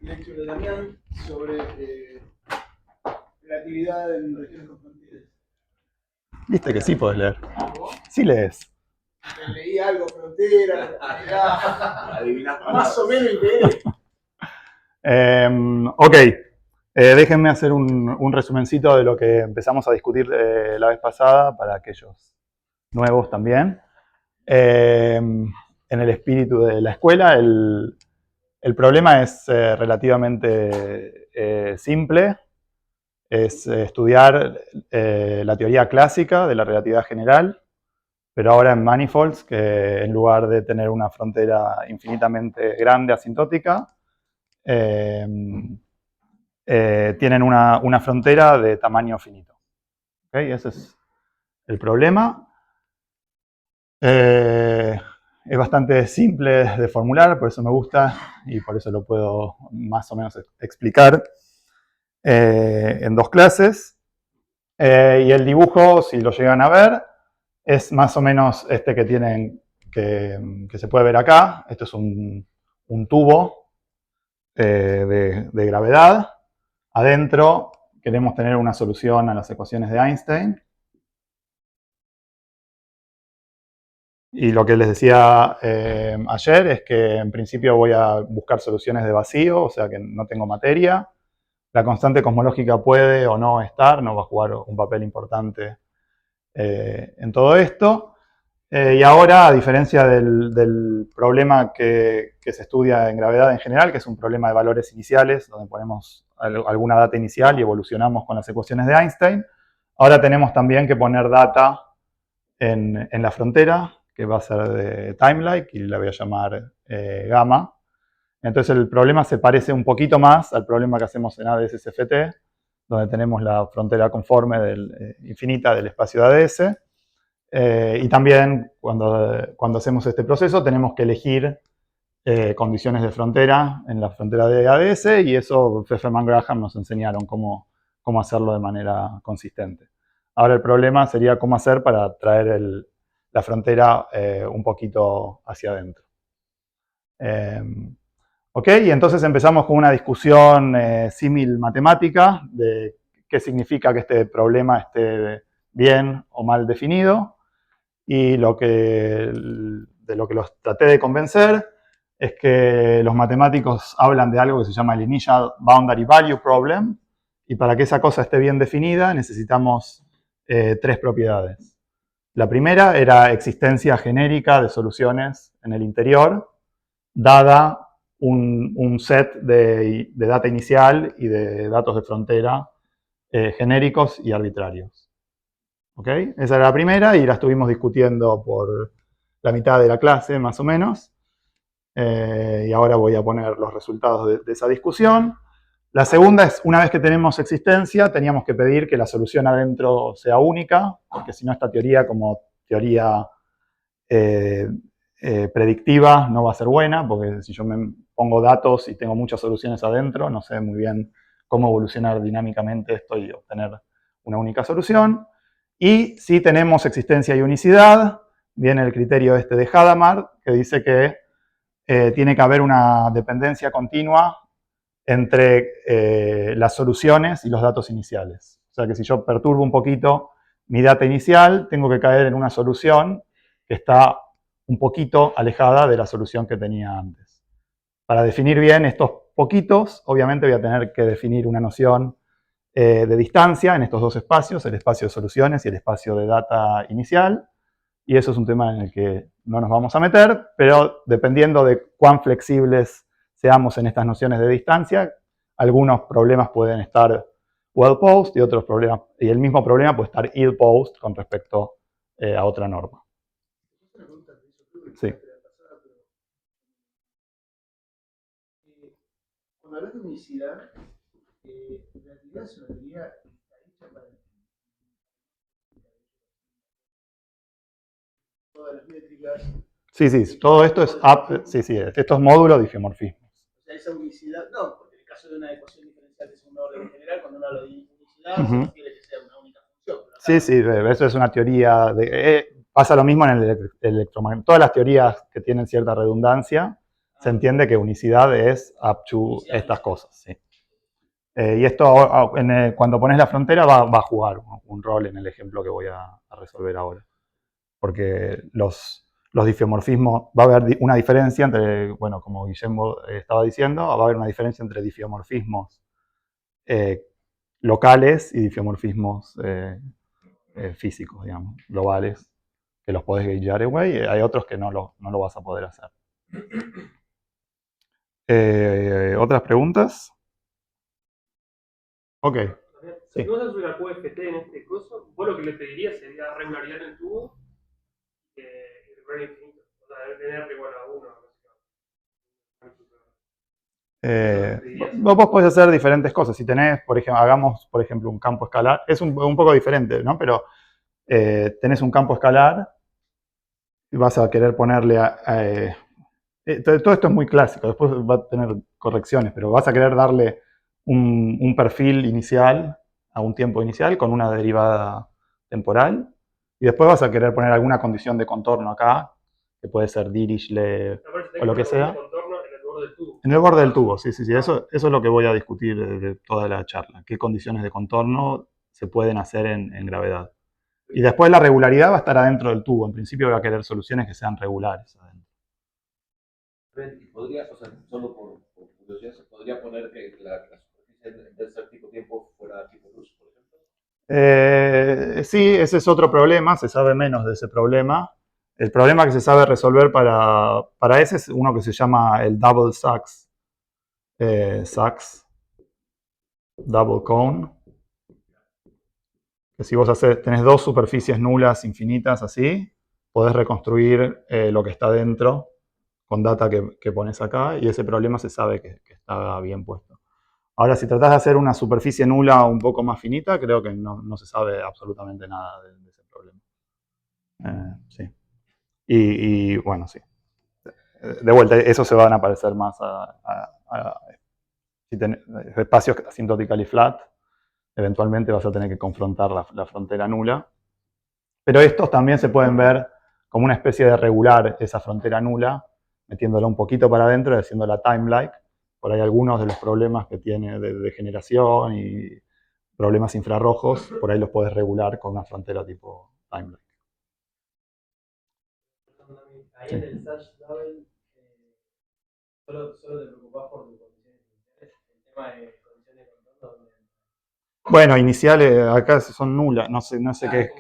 lectura de Damián sobre relatividad en regiones con fronteras. Viste que sí podés leer. Sí lees. Leí algo, frontera, adivina, más o menos leí. Ok, déjenme hacer un resumencito de lo que empezamos a discutir la vez pasada para aquellos nuevos también. En el espíritu de la escuela, el problema es relativamente simple. Es estudiar la teoría clásica de la relatividad general, pero ahora en manifolds, que en lugar de tener una frontera infinitamente grande, asintótica, tienen una frontera de tamaño finito. ¿Okay? Ese es el problema. Es bastante simple de formular, por eso me gusta y por eso lo puedo más o menos explicar en dos clases. Y el dibujo, si lo llegan a ver, es más o menos este que tienen, que se puede ver acá. Esto es un tubo de gravedad. Adentro queremos tener una solución a las ecuaciones de Einstein. Y lo que les decía ayer es que en principio voy a buscar soluciones de vacío, o sea que no tengo materia. La constante cosmológica puede o no estar, no va a jugar un papel importante en todo esto. Y ahora, a diferencia del problema que se estudia en gravedad en general, que es un problema de valores iniciales, donde ponemos alguna data inicial y evolucionamos con las ecuaciones de Einstein, ahora tenemos también que poner data en la frontera, que va a ser de timelike, y la voy a llamar gamma. Entonces el problema se parece un poquito más al problema que hacemos en ADS-CFT, donde tenemos la frontera conforme infinita del espacio de ADS. Y también cuando hacemos este proceso tenemos que elegir condiciones de frontera en la frontera de ADS, y eso Pfefferman-Graham nos enseñaron cómo hacerlo de manera consistente. Ahora el problema sería cómo hacer para traer la frontera un poquito hacia adentro. Ok, y entonces empezamos con una discusión símil matemática de qué significa que este problema esté bien o mal definido. Y de lo que los traté de convencer es que los matemáticos hablan de algo que se llama el Initial Boundary Value Problem, y para que esa cosa esté bien definida necesitamos tres propiedades. La primera era existencia genérica de soluciones en el interior, dada un set de data inicial y de datos de frontera genéricos y arbitrarios. ¿Okay? Esa era la primera y la estuvimos discutiendo por la mitad de la clase, más o menos. Y ahora voy a poner los resultados de esa discusión. La segunda es, una vez que tenemos existencia, teníamos que pedir que la solución adentro sea única, porque si no esta teoría, como teoría predictiva, no va a ser buena, porque si yo me pongo datos y tengo muchas soluciones adentro, no sé muy bien cómo evolucionar dinámicamente esto y obtener una única solución. Y si tenemos existencia y unicidad, viene el criterio este de Hadamard, que dice que tiene que haber una dependencia continua entre las soluciones y los datos iniciales. O sea que si yo perturbo un poquito mi data inicial, tengo que caer en una solución que está un poquito alejada de la solución que tenía antes. Para definir bien estos poquitos, obviamente voy a tener que definir una noción de distancia en estos dos espacios, el espacio de soluciones y el espacio de data inicial, y eso es un tema en el que no nos vamos a meter, pero dependiendo de cuán flexibles seamos en estas nociones de distancia, algunos problemas pueden estar well posed y otros problemas, y el mismo problema puede estar ill posed con respecto a otra norma. Sí. Cuando hablas de unicidad, la actividad es una teoría está hecha para todas las métricas. Sí, todo esto es estos módulos de isomorfismo. O sea, esa unicidad, no, porque en el caso de una ecuación diferencial de segundo orden general, cuando uno habla de unicidad, se refiere que sea una única función. Sí, eso es una teoría pasa lo mismo en el electromagnetismo. Todas las teorías que tienen cierta redundancia se entiende que unicidad es up to estas cosas. ¿Sí? Y esto, cuando pones la frontera, va a jugar un rol en el ejemplo que voy a resolver ahora. Porque los difiomorfismos, va a haber una diferencia entre, bueno, como Guillermo estaba diciendo, va a haber una diferencia entre difiomorfismos locales y difiomorfismos físicos, digamos, globales, que los podés gagear igual, y hay otros que no lo vas a poder hacer. ¿Otras preguntas? Ok. Si tú haces una QFT en este curso, vos lo que le pedirías sería regularidad en el tubo y el infinito. O sea, debe tener igual a 1. Vos podés hacer diferentes cosas. Si tenés, por ejemplo, hagamos, por ejemplo, un campo escalar. Es un poco diferente, ¿no? Pero tenés un campo escalar y vas a querer ponerle todo esto es muy clásico, después va a tener correcciones, pero vas a querer darle un perfil inicial a un tiempo inicial con una derivada temporal y después vas a querer poner alguna condición de contorno acá, que puede ser Dirichlet o lo que sea. En el borde del tubo, sí. Eso es lo que voy a discutir de toda la charla. ¿Qué condiciones de contorno se pueden hacer en gravedad? Y después la regularidad va a estar adentro del tubo. En principio voy a querer soluciones que sean regulares adentro. ¿Y podría, o sea, solo por curiosidad, se podría poner que la superficie en vez de ser tipo tiempo fuera tipo luz, por ejemplo? Sí, ese es otro problema, se sabe menos de ese problema. El problema que se sabe resolver para ese es uno que se llama el double Sachs. Sachs double cone. Que si vos tenés dos superficies nulas infinitas así, podés reconstruir lo que está dentro con data que pones acá, y ese problema se sabe que está bien puesto. Ahora, si tratás de hacer una superficie nula un poco más finita, creo que no se sabe absolutamente nada de ese problema. Sí. Y bueno, sí. De vuelta, eso se van a parecer más si tenés espacios asymptotically flat, eventualmente vas a tener que confrontar la frontera nula. Pero estos también se pueden ver como una especie de regular esa frontera nula, metiéndola un poquito para adentro y haciéndola time-like. Por ahí algunos de los problemas que tiene de degeneración y problemas infrarrojos, por ahí los puedes regular con una frontera tipo time-like. Ahí en el Sash Double, solo te preocupás por tus condiciones iniciales. El tema de condiciones de contorno. Bueno, iniciales acá son nulas, no sé qué es.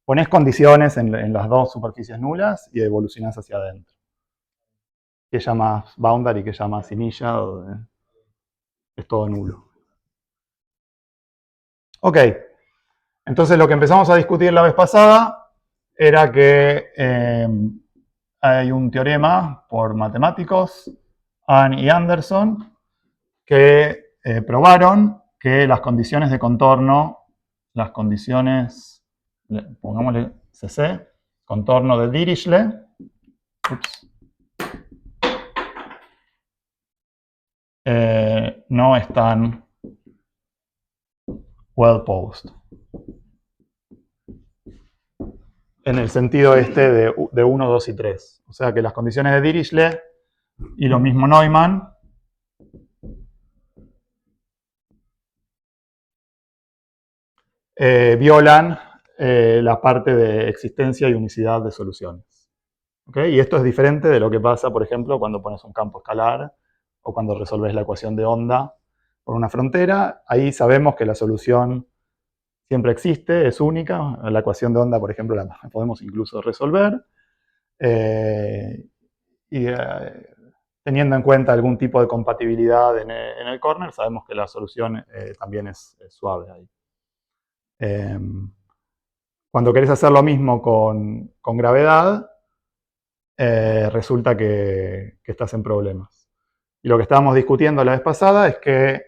Ponés condiciones en las dos superficies nulas y evolucionás hacia adentro. ¿Qué llamas boundary? ¿Qué llamas initial? Es todo nulo. Ok. Entonces lo que empezamos a discutir la vez pasada era que hay un teorema por matemáticos, Ahn y Anderson, que probaron que las condiciones de contorno, las condiciones, pongámosle CC, contorno de Dirichlet, no están well posed. En el sentido este de 1, 2 y 3. O sea que las condiciones de Dirichlet y lo mismo Neumann violan la parte de existencia y unicidad de soluciones. ¿Okay? Y esto es diferente de lo que pasa, por ejemplo, cuando pones un campo escalar o cuando resolves la ecuación de onda por una frontera. Ahí sabemos que la solución siempre existe, es única. La ecuación de onda, por ejemplo, la podemos incluso resolver. Teniendo en cuenta algún tipo de compatibilidad en el corner, sabemos que la solución también es suave ahí. Cuando querés hacer lo mismo con gravedad, resulta que estás en problemas. Y lo que estábamos discutiendo la vez pasada es que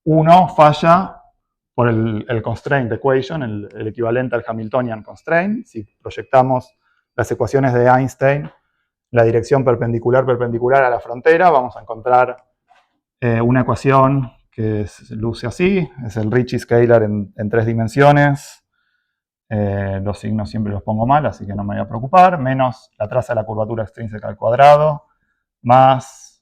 uno falla por el constraint equation, el equivalente al Hamiltonian constraint. Si proyectamos las ecuaciones de Einstein, la dirección perpendicular a la frontera, vamos a encontrar una ecuación que luce así, es el Ricci scalar en 3 dimensiones, Los signos siempre los pongo mal, así que no me voy a preocupar. Menos la traza de la curvatura extrínseca al cuadrado, más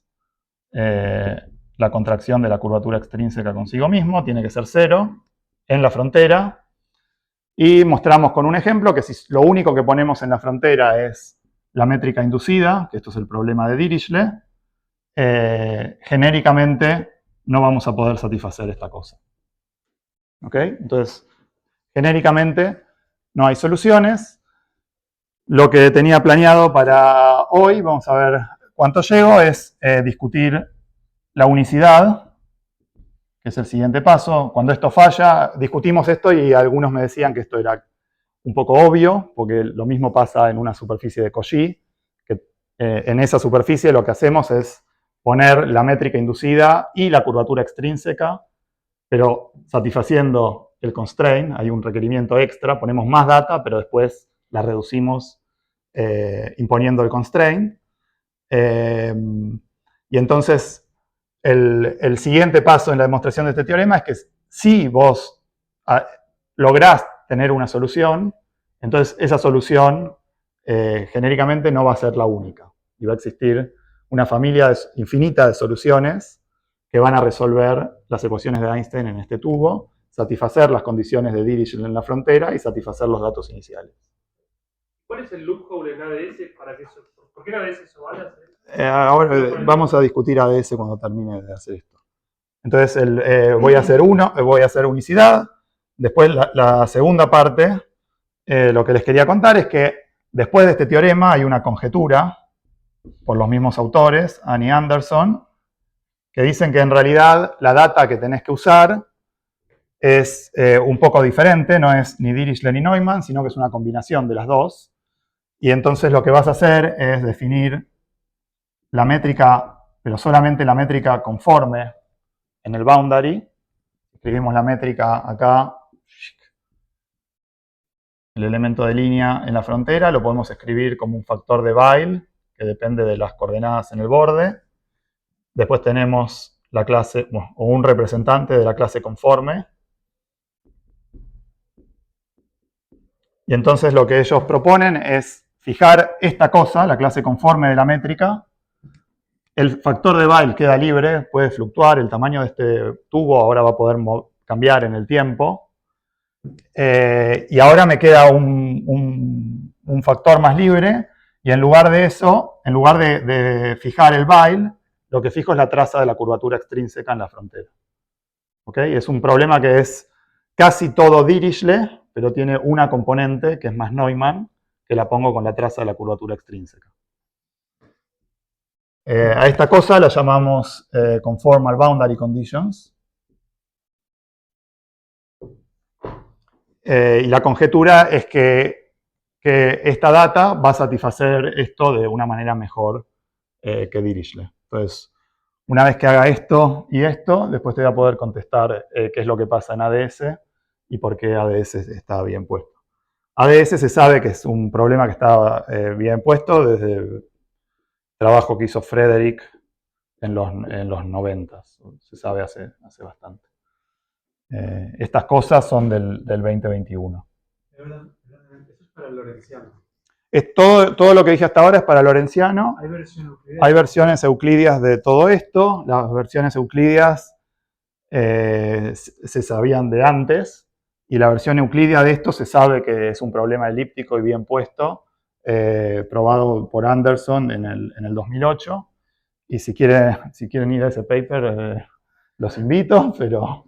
la contracción de la curvatura extrínseca consigo mismo, tiene que ser 0 en la frontera. Y mostramos con un ejemplo que si lo único que ponemos en la frontera es la métrica inducida, que esto es el problema de Dirichlet, genéricamente no vamos a poder satisfacer esta cosa. ¿Ok? Entonces, genéricamente no hay soluciones. Lo que tenía planeado para hoy, vamos a ver cuánto llego, es discutir la unicidad, que es el siguiente paso. Cuando esto falla, discutimos esto y algunos me decían que esto era un poco obvio, porque lo mismo pasa en una superficie de Cauchy, que en esa superficie lo que hacemos es poner la métrica inducida y la curvatura extrínseca, pero satisfaciendo el constraint, hay un requerimiento extra, ponemos más data, pero después la reducimos imponiendo el constraint. Y entonces el siguiente paso en la demostración de este teorema es que si vos lográs tener una solución, entonces esa solución genéricamente no va a ser la única. Y va a existir una familia infinita de soluciones que van a resolver las ecuaciones de Einstein en este tubo, satisfacer las condiciones de Dirichlet en la frontera y satisfacer los datos iniciales. ¿Cuál es el loophole en ADS para que eso? ¿Por qué en ADS eso vale hacer? Ahora vamos a discutir ADS cuando termine de hacer esto. Entonces voy a hacer unicidad. Después la segunda parte, lo que les quería contar es que después de este teorema hay una conjetura por los mismos autores, Anne y Anderson, que dicen que en realidad la data que tenés que usar es un poco diferente, no es ni Dirichlet ni Neumann, sino que es una combinación de las dos. Y entonces lo que vas a hacer es definir la métrica, pero solamente la métrica conforme en el boundary. Escribimos la métrica acá, el elemento de línea en la frontera, lo podemos escribir como un factor de Weyl, que depende de las coordenadas en el borde. Después tenemos la clase, o un representante de la clase conforme. Y entonces lo que ellos proponen es fijar esta cosa, la clase conforme de la métrica. El factor de Weyl queda libre, puede fluctuar, el tamaño de este tubo ahora va a poder cambiar en el tiempo. Y ahora me queda un factor más libre, y en lugar de eso, en lugar de fijar el Weyl, lo que fijo es la traza de la curvatura extrínseca en la frontera. ¿Okay? Es un problema que es casi todo Dirichlet, pero tiene una componente que es más Neumann, que la pongo con la traza de la curvatura extrínseca. A esta cosa la llamamos conformal boundary conditions. Y la conjetura es que esta data va a satisfacer esto de una manera mejor que Dirichlet. Entonces, una vez que haga esto y esto, después te voy a poder contestar qué es lo que pasa en ADS y por qué ADS está bien puesto. ADS se sabe que es un problema que está bien puesto desde el trabajo que hizo Frederick en los 90. Se sabe hace bastante. Estas cosas son del 2021. Eso es para el lorenciano. Todo lo que dije hasta ahora es para lorenciano. Hay versiones euclidianas. Hay versiones euclidias de todo esto. Las versiones euclidias se sabían de antes. Y la versión euclidia de esto se sabe que es un problema elíptico y bien puesto, probado por Anderson en el 2008. Y si quieren ir a ese paper, los invito, pero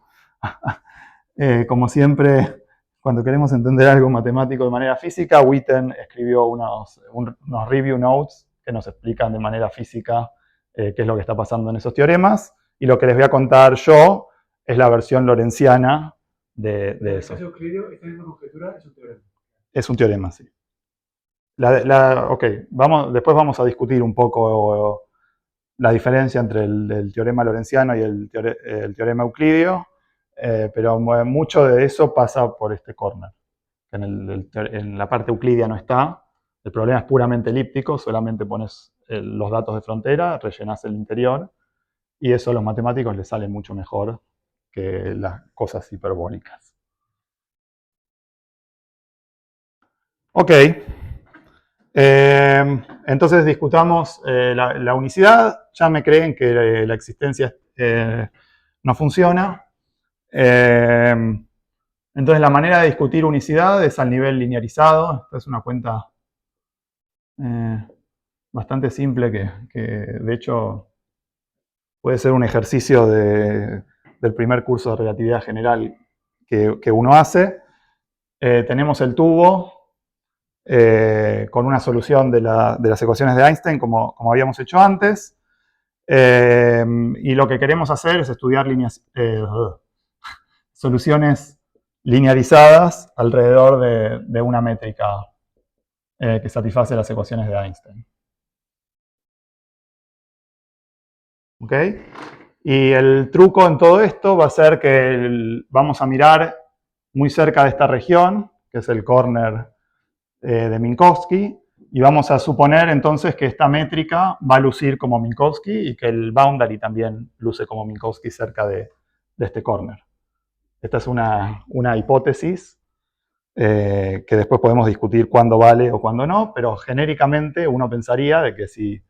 como siempre, cuando queremos entender algo matemático de manera física, Witten escribió unos review notes que nos explican de manera física qué es lo que está pasando en esos teoremas. Y lo que les voy a contar yo es la versión lorenciana de eso. En el caso euclidio, esta misma conjetura es un teorema. Es un teorema, sí. Ok, después vamos a discutir un poco la diferencia entre el teorema lorenciano y el teorema euclidio, pero mucho de eso pasa por este corner. En la parte euclidia no está. El problema es puramente elíptico, solamente pones los datos de frontera, rellenás el interior, y eso a los matemáticos les sale mucho mejor que las cosas hiperbólicas. Ok. Entonces discutamos la unicidad. Ya me creen que la existencia no funciona. Entonces la manera de discutir unicidad es al nivel linearizado. Esta es una cuenta bastante simple que de hecho puede ser un ejercicio del primer curso de relatividad general que uno hace. Tenemos el tubo con una solución de las ecuaciones de Einstein, como habíamos hecho antes. Y lo que queremos hacer es estudiar soluciones linearizadas alrededor de una métrica que satisface las ecuaciones de Einstein. ¿Ok? Y el truco en todo esto va a ser que vamos a mirar muy cerca de esta región, que es el corner de Minkowski, y vamos a suponer entonces que esta métrica va a lucir como Minkowski y que el boundary también luce como Minkowski cerca de este corner. Esta es una hipótesis que después podemos discutir cuándo vale o cuándo no, pero genéricamente uno pensaría de que si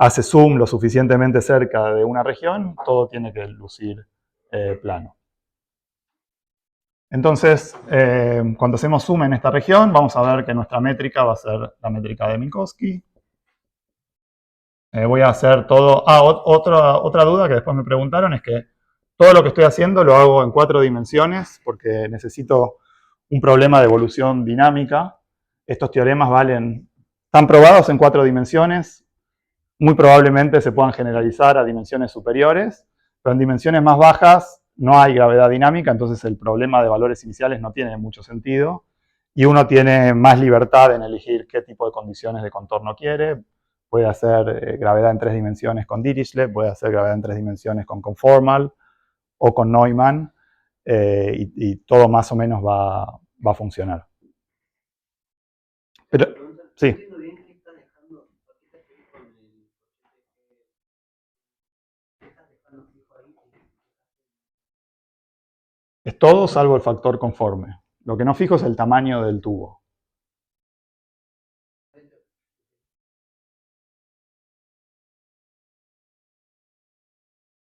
hace zoom lo suficientemente cerca de una región, todo tiene que lucir plano. Entonces, cuando hacemos zoom en esta región, vamos a ver que nuestra métrica va a ser la métrica de Minkowski. Voy a hacer todo... otra duda que después me preguntaron es que todo lo que estoy haciendo lo hago en 4 dimensiones porque necesito un problema de evolución dinámica. Estos teoremas están probados en 4 dimensiones. Muy probablemente se puedan generalizar a dimensiones superiores, pero en dimensiones más bajas no hay gravedad dinámica, entonces el problema de valores iniciales no tiene mucho sentido y uno tiene más libertad en elegir qué tipo de condiciones de contorno quiere. Puede hacer gravedad en 3 dimensiones con Dirichlet, puede hacer gravedad en 3 dimensiones con conformal o con Neumann, y todo más o menos va a funcionar. Pero, sí. Es todo salvo el factor conforme. Lo que no fijo es el tamaño del tubo.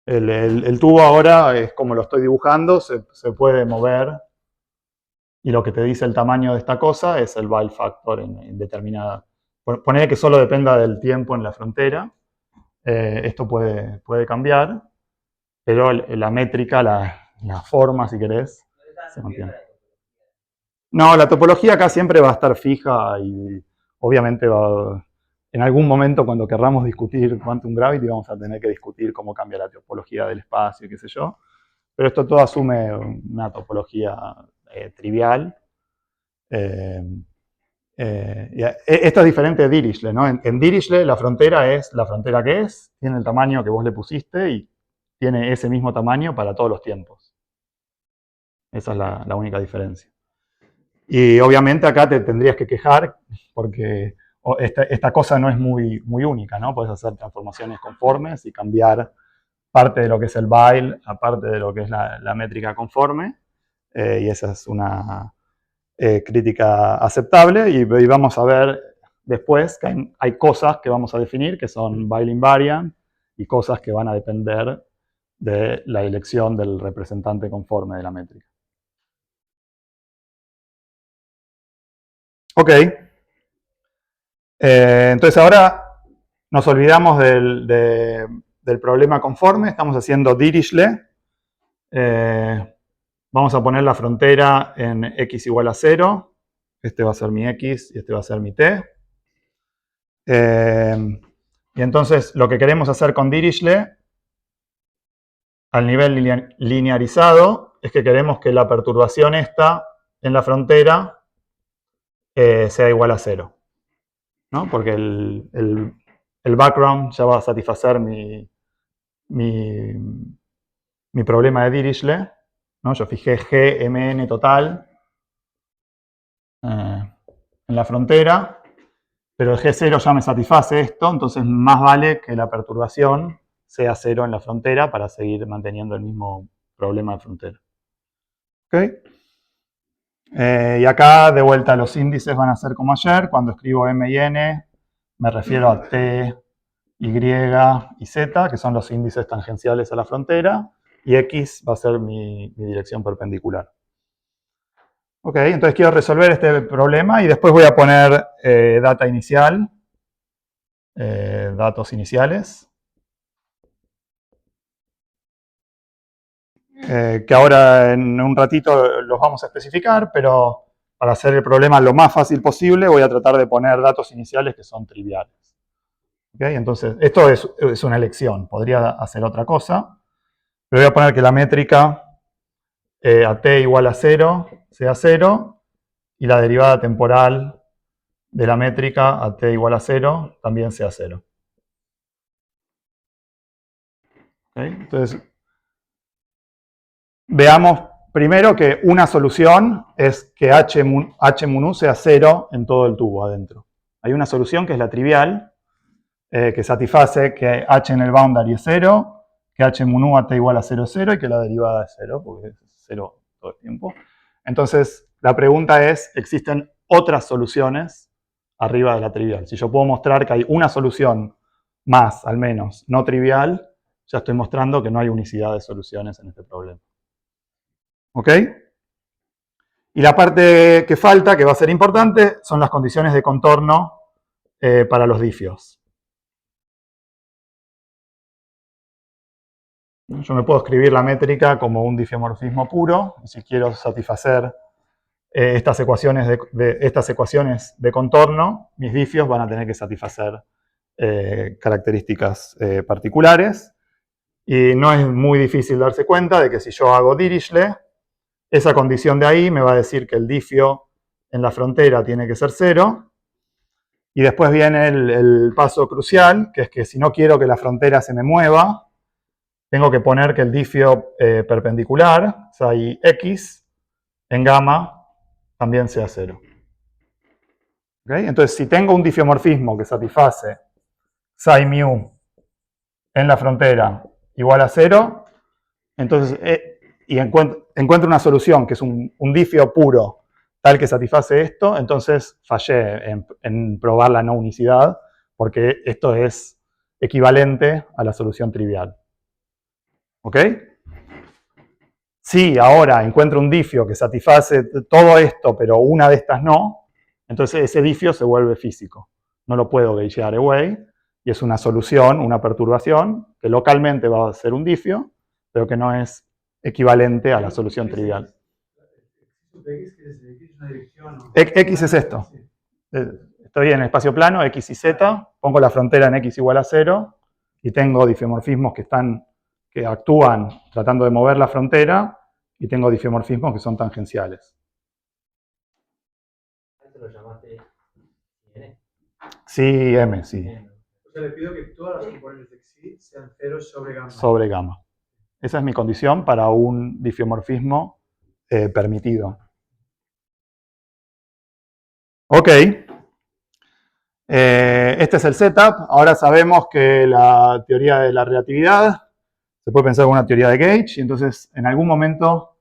El tubo ahora es como lo estoy dibujando, se puede mover y lo que te dice el tamaño de esta cosa es el Weyl factor en determinada. Poner que solo dependa del tiempo en la frontera. Esto puede cambiar, pero la métrica, la forma, si querés, se mantiene. No, la topología acá siempre va a estar fija y obviamente en algún momento cuando querramos discutir quantum gravity vamos a tener que discutir cómo cambia la topología del espacio y qué sé yo. Pero esto todo asume una topología trivial. Esto es diferente de Dirichlet, ¿no? En Dirichlet la frontera es la frontera que es, tiene el tamaño que vos le pusiste y tiene ese mismo tamaño para todos los tiempos. Esa es la única diferencia. Y obviamente acá te tendrías que quejar porque esta cosa no es muy única, ¿no? Puedes hacer transformaciones conformes y cambiar parte de lo que es el Weyl a parte de lo que es la métrica conforme. Y esa es una crítica aceptable. Y vamos a ver después que hay cosas que vamos a definir que son Weyl invariant y cosas que van a depender de la elección del representante conforme de la métrica. Ok. Entonces ahora nos olvidamos del problema conforme, estamos haciendo Dirichlet. Vamos a poner la frontera en x igual a 0. Este va a ser mi x y este va a ser mi t. Y entonces lo que queremos hacer con Dirichlet al nivel linearizado es que queremos que la perturbación esta en la frontera sea igual a 0. ¿No? Porque el background ya va a satisfacer mi problema de Dirichlet, ¿no? Yo fijé GMN total en la frontera, pero el G0 ya me satisface esto, entonces más vale que la perturbación sea 0 en la frontera para seguir manteniendo el mismo problema de frontera. ¿Ok? Y acá, de vuelta, los índices van a ser como ayer. Cuando escribo M y N, me refiero a T, Y y Z, que son los índices tangenciales a la frontera. Y X va a ser mi dirección perpendicular. Ok, entonces quiero resolver este problema y después voy a poner data inicial, datos iniciales. Que ahora en un ratito los vamos a especificar, pero para hacer el problema lo más fácil posible voy a tratar de poner datos iniciales que son triviales. ¿Okay? Entonces, esto es una elección, podría hacer otra cosa, pero voy a poner que la métrica a t igual a 0 sea 0 y la derivada temporal de la métrica a t igual a 0 también sea 0. ¿Okay? Entonces, veamos primero que una solución es que h mun u sea 0 en todo el tubo adentro. Hay una solución que es la trivial, que satisface que h en el boundary es 0, que h mun u a t igual a 0 es 0 y que la derivada es 0, porque es 0 todo el tiempo. Entonces, la pregunta es, ¿existen otras soluciones arriba de la trivial? Si yo puedo mostrar que hay una solución más, al menos, no trivial, ya estoy mostrando que no hay unicidad de soluciones en este problema. ¿Ok? Y la parte que falta, que va a ser importante, son las condiciones de contorno para los difios. Yo me puedo escribir la métrica como un difiomorfismo puro, y si quiero satisfacer estas ecuaciones de contorno, mis difios van a tener que satisfacer características particulares. Y no es muy difícil darse cuenta de que si yo hago Dirichlet, esa condición de ahí me va a decir que el difio en la frontera tiene que ser 0. Y después viene el paso crucial, que es que si no quiero que la frontera se me mueva, tengo que poner que el difio perpendicular, psi x, en gamma, también sea 0. ¿Okay? Entonces, si tengo un difiomorfismo que satisface psi mu en la frontera igual a 0, entonces, y encuentro una solución que es un difio puro tal que satisface esto, entonces fallé en probar la no unicidad, porque esto es equivalente a la solución trivial. ¿Ok? Si ahora encuentro un difio que satisface todo esto, pero una de estas no, entonces ese difio se vuelve físico. No lo puedo gagear away, y es una solución, una perturbación, que localmente va a ser un difio, pero que no es equivalente a la solución trivial. X es esto. Estoy en el espacio plano, X y Z, pongo la frontera en X igual a 0, y tengo difiomorfismos que actúan tratando de mover la frontera, y tengo difiomorfismos que son tangenciales. ¿Esto lo llamaste N? Sí, M, sí. O sea, le pido que todas las componentes de Xi sean 0 sobre gamma. Sobre gamma. Esa es mi condición para un difiomorfismo permitido. Ok. Este es el setup. Ahora sabemos que la teoría de la relatividad se puede pensar como una teoría de gauge, y entonces en algún momento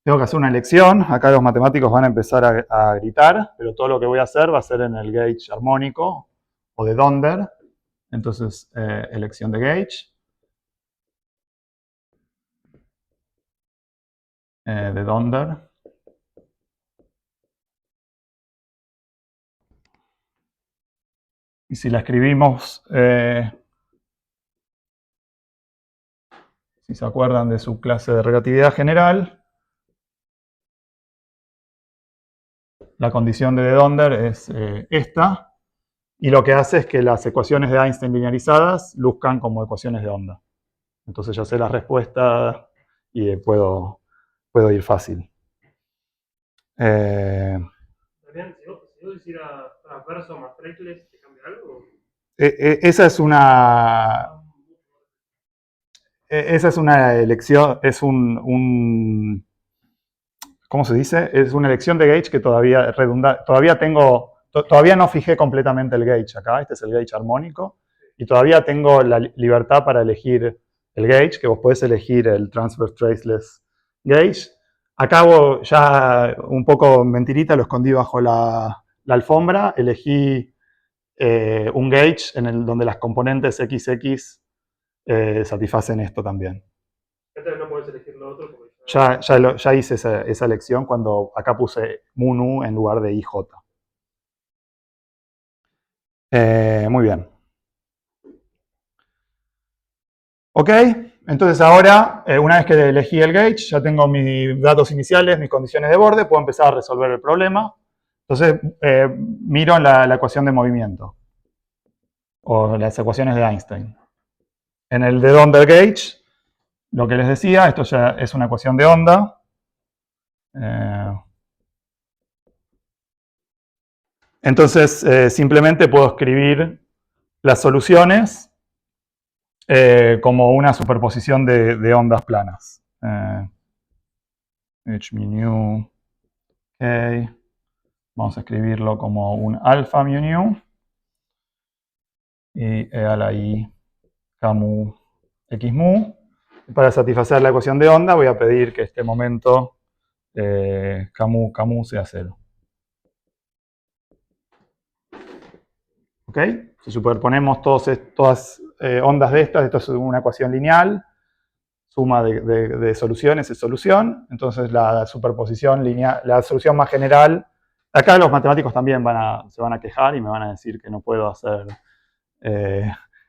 tengo que hacer una elección. Acá los matemáticos van a empezar a gritar, pero todo lo que voy a hacer va a ser en el gauge armónico o de Donder. Entonces, elección de gauge. De Donder. Y si la escribimos, si se acuerdan de su clase de relatividad general, la condición de Donder es esta, y lo que hace es que las ecuaciones de Einstein linearizadas luzcan como ecuaciones de onda. Entonces ya sé la respuesta y puedo ir fácil. Adrián, si vos hicieras transverso más triples, ¿te cambia algo? Esa es una elección, es ¿cómo se dice? Es una elección de gauge que todavía todavía no fijé completamente el gauge acá. Este es el gauge armónico. Y todavía tengo la libertad para elegir el gauge, que vos podés elegir el transverse traceless gauge. acá ya un poco mentirita, lo escondí bajo la alfombra, elegí un gauge donde las componentes XX satisfacen esto también. Entonces no podés elegir lo otro porque Ya hice esa elección cuando acá puse MUNU en lugar de IJ. Muy bien. Ok, entonces ahora, una vez que elegí el gauge, ya tengo mis datos iniciales, mis condiciones de borde, puedo empezar a resolver el problema. Entonces, miro la ecuación de movimiento, o las ecuaciones de Einstein. En el de Donder gauge, lo que les decía, esto ya es una ecuación de onda. Entonces, simplemente puedo escribir las soluciones como una superposición de ondas planas. H mu nu, ok. Vamos a escribirlo como un alfa mu nu. Y E a la I K mu X mu. Para satisfacer la ecuación de onda voy a pedir que este momento K mu sea 0. ¿Ok? Si superponemos todas ondas de estas, esto es una ecuación lineal, suma de soluciones es solución, entonces la superposición lineal, la solución más general, acá los matemáticos también se van a quejar y me van a decir que no puedo hacer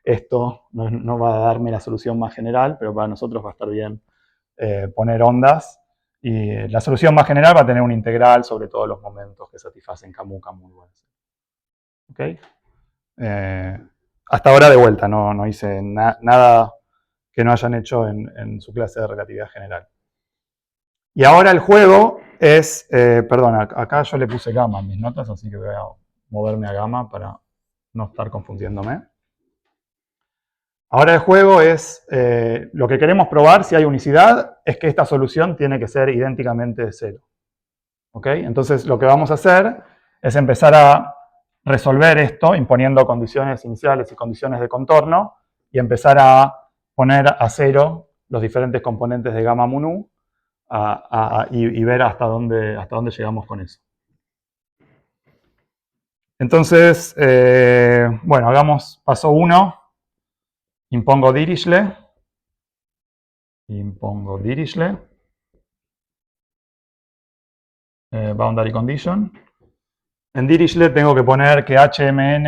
esto, no va a darme la solución más general, pero para nosotros va a estar bien poner ondas, y la solución más general va a tener un integral sobre todos los momentos que satisfacen K mu igual a 0. ¿Ok? Hasta ahora de vuelta, no hice nada que no hayan hecho en su clase de relatividad general. Y ahora el juego es, perdón, acá yo le puse gamma en mis notas, así que voy a moverme a gamma para no estar confundiéndome. Ahora el juego es, lo que queremos probar si hay unicidad, es que esta solución tiene que ser idénticamente de 0. ¿Ok? Entonces lo que vamos a hacer es empezar a resolver esto imponiendo condiciones iniciales y condiciones de contorno y empezar a poner a 0 los diferentes componentes de gamma mu nu y ver hasta dónde llegamos con eso. Entonces, bueno, hagamos paso 1. Impongo Dirichlet. Boundary condition. En Dirichlet tengo que poner que HMN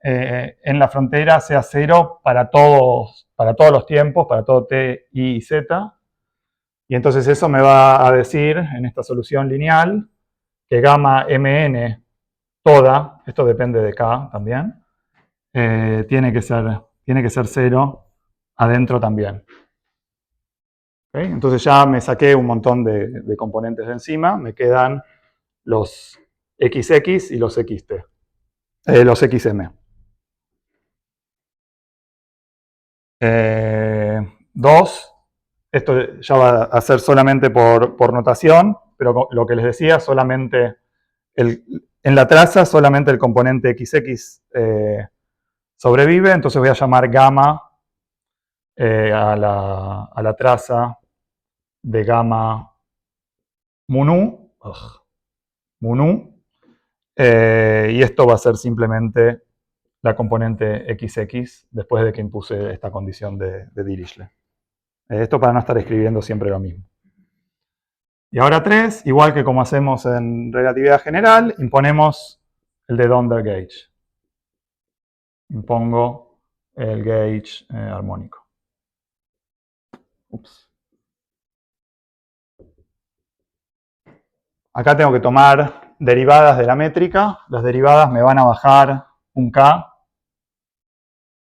en la frontera sea 0 para todos los tiempos, para todo t, i y z. Y entonces eso me va a decir, en esta solución lineal, que gamma mn toda, esto depende de k también, tiene que ser 0 adentro también. ¿Okay? Entonces ya me saqué un montón de componentes de encima, me quedan los XX y los XT, los XM. 2, esto ya va a ser solamente por notación, pero lo que les decía, solamente en la traza solamente el componente XX sobrevive, entonces voy a llamar gamma a la traza de gamma mu nu, y esto va a ser simplemente la componente XX después de que impuse esta condición de Dirichlet. Esto para no estar escribiendo siempre lo mismo. Y ahora 3, igual que como hacemos en relatividad general, imponemos el de Donder gauge. Impongo el gauge armónico. Ups. Acá tengo que tomar derivadas de la métrica. Las derivadas me van a bajar un K.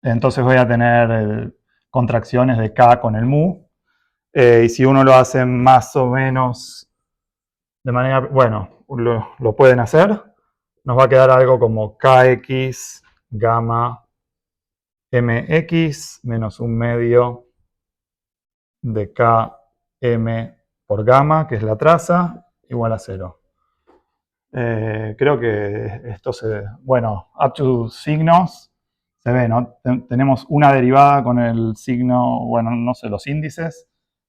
Entonces voy a tener contracciones de K con el mu. Y si uno lo hace más o menos de manera, bueno, lo pueden hacer. Nos va a quedar algo como KX gamma MX menos un medio de KM por gamma, que es la traza, igual a 0. Creo que esto bueno, up to signos, se ve, ¿no? Tenemos una derivada con el signo, bueno, no sé, los índices,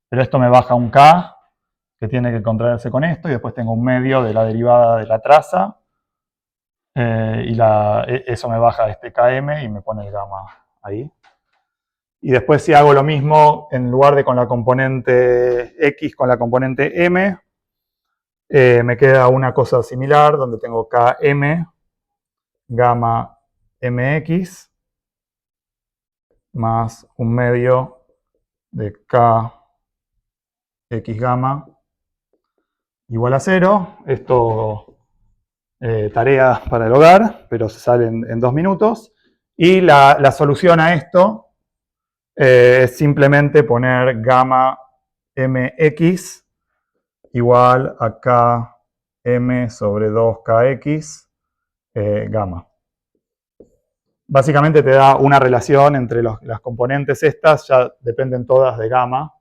pero esto me baja un K, que tiene que contraerse con esto, y después tengo un medio de la derivada de la traza, eso me baja este km y me pone el gamma ahí. Y después si hago lo mismo, en lugar de con la componente x con la componente m, me queda una cosa similar, donde tengo km, gamma mx, más un medio de k x gamma igual a 0. Esto, tarea para el hogar, pero se sale en 2 minutos. Y la solución a esto es simplemente poner gamma mx igual a km sobre 2kx gamma. Básicamente te da una relación entre las componentes estas, ya dependen todas de gamma.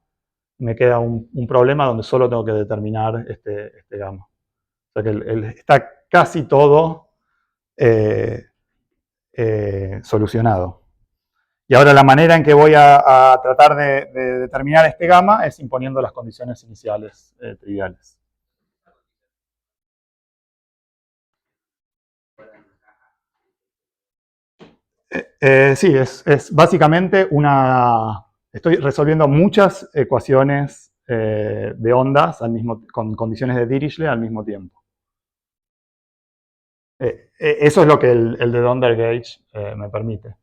Me queda un problema donde solo tengo que determinar este gamma. O sea que está casi todo solucionado. Y ahora la manera en que voy a tratar de determinar este gamma es imponiendo las condiciones iniciales triviales. Sí, es básicamente estoy resolviendo muchas ecuaciones de ondas con condiciones de Dirichlet al mismo tiempo. Eso es lo que el de Donder Gauge me permite.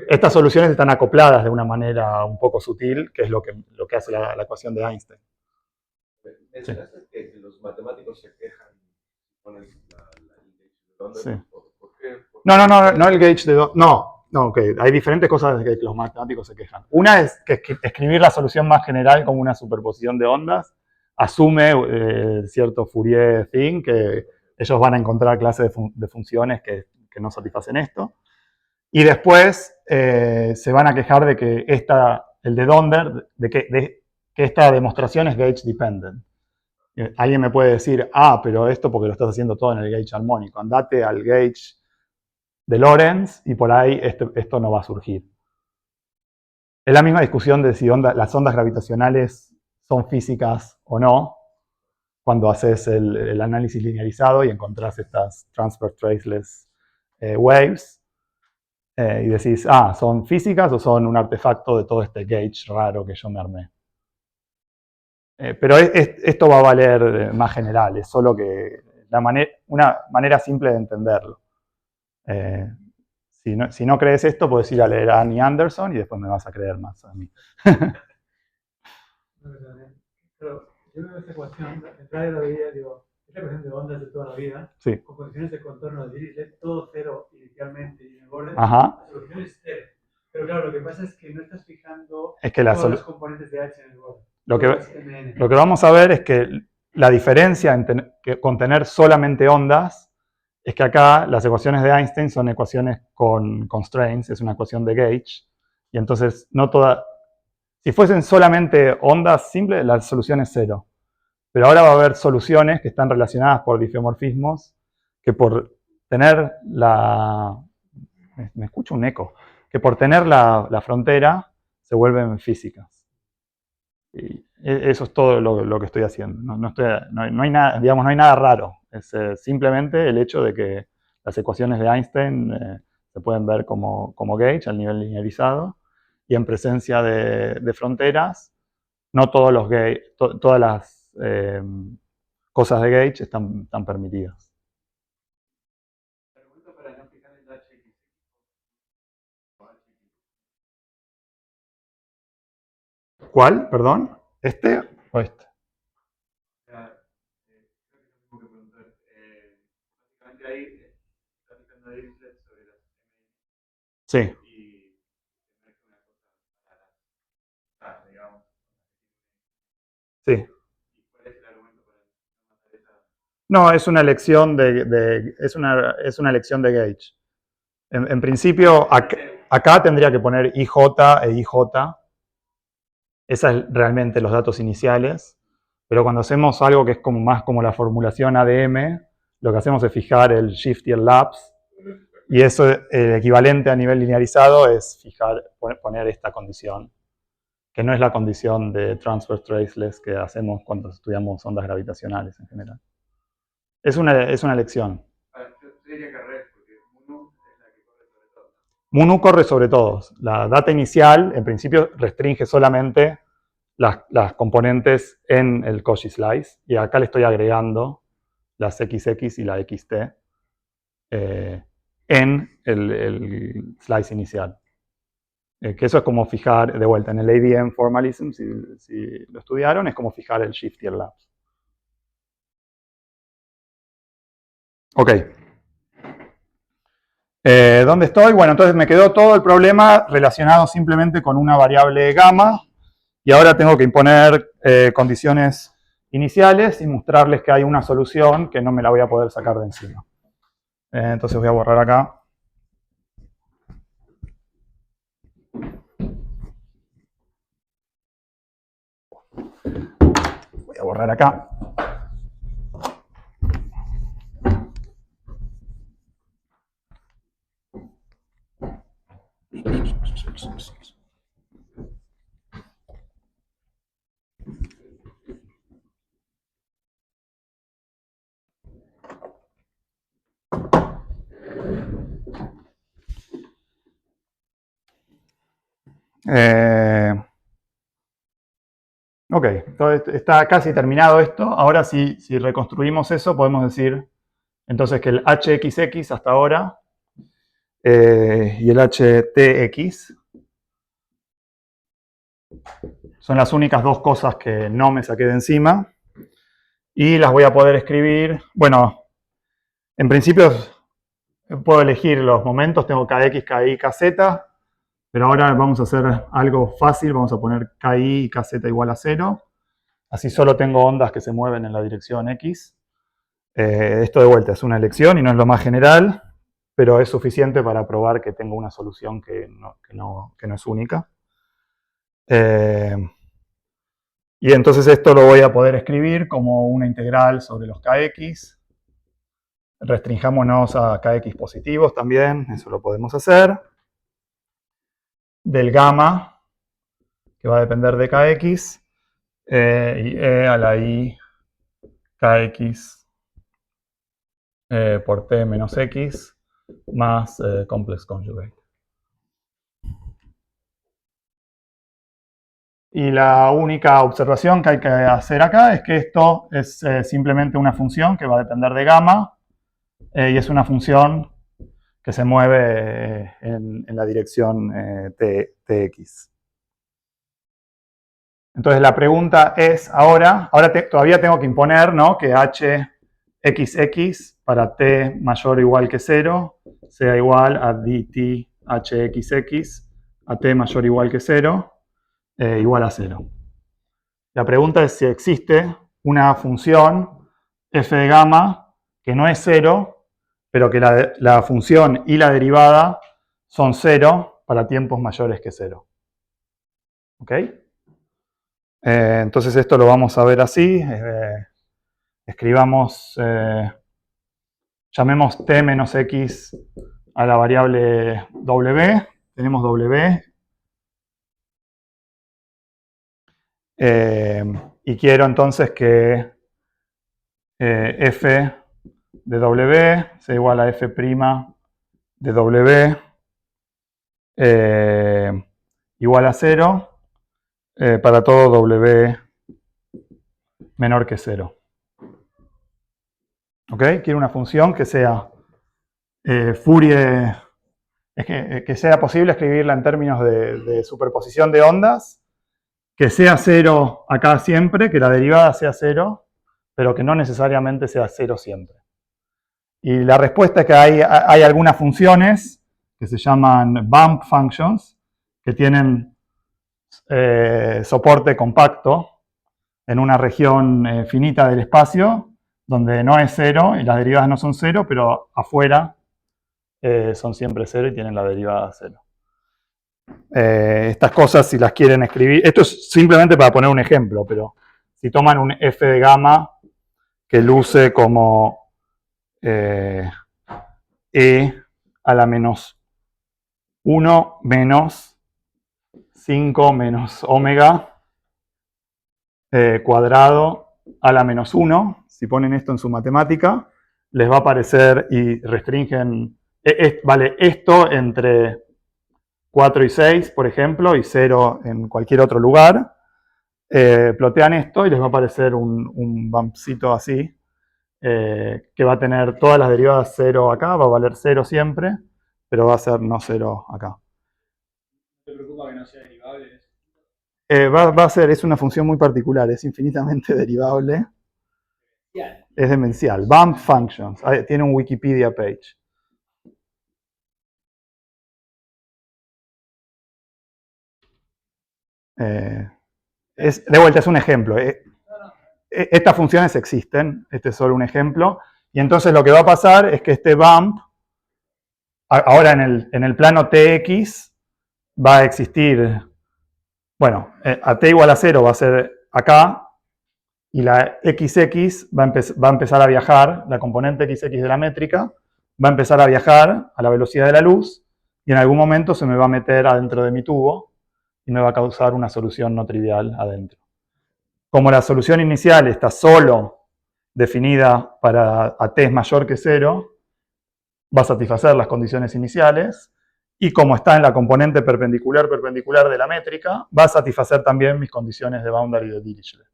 Estas soluciones están acopladas de una manera un poco sutil, que es lo que hace la ecuación de Einstein. Mencionaste que los matemáticos se quejan con el gauge de Donder. Sí. ¿Por qué? No el gauge de Donder. No, ok. Hay diferentes cosas de que los matemáticos se quejan. Una es que escribir la solución más general como una superposición de ondas asume cierto Fourier thing, que ellos van a encontrar clases de funciones que no satisfacen esto. Y después se van a quejar de que el de Donder, de que esta demostración es gauge dependent. Alguien me puede decir, pero esto porque lo estás haciendo todo en el gauge armónico. Andate al gauge de Lorentz y por ahí esto no va a surgir. Es la misma discusión de si las ondas gravitacionales son físicas o no, cuando haces el análisis linearizado y encontrás estas transfer traceless waves. Y decís, ¿son físicas o son un artefacto de todo este gauge raro que yo me armé? Pero esto va a valer más general, es solo que una manera simple de entenderlo. Si no crees esto, puedes ir a leer a Annie Anderson y después me vas a creer más a mí. Pero yo veo esta ecuación, la entrada de la vida, digo, esta ecuación de ondas de toda la vida, Sí. con condiciones de contorno de Dirichlet, todo cero inicialmente y en el borde, Ajá. la solución es cero. Pero claro, lo que pasa es que no estás fijando Es que todas las componentes de H en el borde. Lo que vamos a ver es que la diferencia con tener solamente ondas es que acá las ecuaciones de Einstein son ecuaciones con constraints, es una ecuación de gauge, y entonces si fuesen solamente ondas simples, la solución es cero. Pero ahora va a haber soluciones que están relacionadas por difeomorfismos, que por tener me escucho un eco, que por tener la frontera se vuelven físicas. Y eso es todo lo que estoy haciendo. No hay nada, digamos, no hay nada raro. Es simplemente el hecho de que las ecuaciones de Einstein se pueden ver como gauge al nivel linearizado, y en presencia de fronteras, no todos todas las cosas de gauge están permitidas. Pregunta para no fijar el HX. ¿Cuál? ¿Perdón? ¿Este o este? Creo que tengo que preguntar. Básicamente ahí está fijando Dirichlet sobre las Sí. y no es una cosa para digamos. Sí. ¿Y cuál es el argumento para no matar esa? No, es una elección es una elección de gauge. En principio, acá tendría que poner IJ e IJ. Esos son realmente los datos iniciales. Pero cuando hacemos algo que es más como la formulación ADM, lo que hacemos es fijar el shift y el lapse. Y eso, el equivalente a nivel linearizado, es poner esta condición, que no es la condición de transfer traceless que hacemos cuando estudiamos ondas gravitacionales en general. Es una elección. Yo diría que al revés, porque Munu es la que corre sobre todo. Munu corre sobre todos. La data inicial, en principio, restringe solamente las componentes en el Cauchy slice, y acá le estoy agregando las XX y la XT en el slice inicial. Que eso es como fijar, de vuelta, en el ADM formalism, si lo estudiaron, es como fijar el shift y el lapse. Ok. ¿Dónde estoy? Bueno, entonces me quedó todo el problema relacionado simplemente con una variable gamma, y ahora tengo que imponer condiciones iniciales y mostrarles que hay una solución que no me la voy a poder sacar de encima. Entonces voy a borrar acá. Voy a borrar acá. Ok, entonces está casi terminado esto. Ahora si reconstruimos eso, podemos decir entonces que el HXX hasta ahora y el HTX son las únicas dos cosas que no me saqué de encima. Y las voy a poder escribir. Bueno, en principio puedo elegir los momentos. Tengo KX, KY, KZ. Pero ahora vamos a hacer algo fácil. Vamos a poner KI y KZ igual a 0. Así solo tengo ondas que se mueven en la dirección X. Esto de vuelta es una elección y no es lo más general, pero es suficiente para probar que tengo una solución que no es única. Y entonces esto lo voy a poder escribir como una integral sobre los KX. Restringámonos a KX positivos también, eso lo podemos hacer. Del gamma, que va a depender de KX, y E a la I KX por T menos X más complex conjugate. Y la única observación que hay que hacer acá es que esto es simplemente una función que va a depender de gamma y es una función que se mueve en la dirección Tx. Entonces la pregunta es ahora todavía tengo que imponer, ¿no?, que hxx para t mayor o igual que 0 sea igual a dt hxx a t mayor o igual que 0 igual a 0. La pregunta es si existe una función f de gamma que no es 0, pero que la función y la derivada son 0 para tiempos mayores que 0. ¿Ok? Entonces esto lo vamos a ver así. Escribamos, llamemos t menos x a la variable w. Tenemos w. Y quiero entonces que f de w sea igual a f' de w igual a 0 para todo w menor que 0. ¿Ok? Quiero una función que sea Fourier, que sea posible escribirla en términos de superposición de ondas, que sea 0 acá siempre, que la derivada sea 0, pero que no necesariamente sea 0 siempre. Y la respuesta es que hay algunas funciones que se llaman bump functions, que tienen soporte compacto en una región finita del espacio, donde no es 0 y las derivadas no son 0, pero afuera son siempre 0 y tienen la derivada 0. Estas cosas, si las quieren escribir, esto es simplemente para poner un ejemplo, pero si toman un f de gamma que luce como e a la menos 1 menos 5 menos omega cuadrado a la menos 1. Si ponen esto en su matemática, les va a aparecer y restringen, vale esto entre 4 y 6, por ejemplo, y 0 en cualquier otro lugar. Plotean esto y les va a aparecer un bumpcito así, que va a tener todas las derivadas 0 acá, va a valer 0 siempre, pero va a ser no 0 acá. ¿No te preocupa que no sea derivable? Va a ser, es una función muy particular, es infinitamente derivable. Es demencial. Bump functions. Tiene un Wikipedia page. De vuelta, es un ejemplo. Estas funciones existen. Este es solo un ejemplo. Y entonces lo que va a pasar es que este bump, ahora en el plano tx, va a existir, bueno, a t igual a 0 va a ser acá, y la xx va a empezar a viajar, la componente xx de la métrica, va a empezar a viajar a la velocidad de la luz, y en algún momento se me va a meter adentro de mi tubo, y me va a causar una solución no trivial adentro. Como la solución inicial está solo definida para a t es mayor que 0, va a satisfacer las condiciones iniciales, y como está en la componente perpendicular de la métrica, va a satisfacer también mis condiciones de boundary de Dirichlet.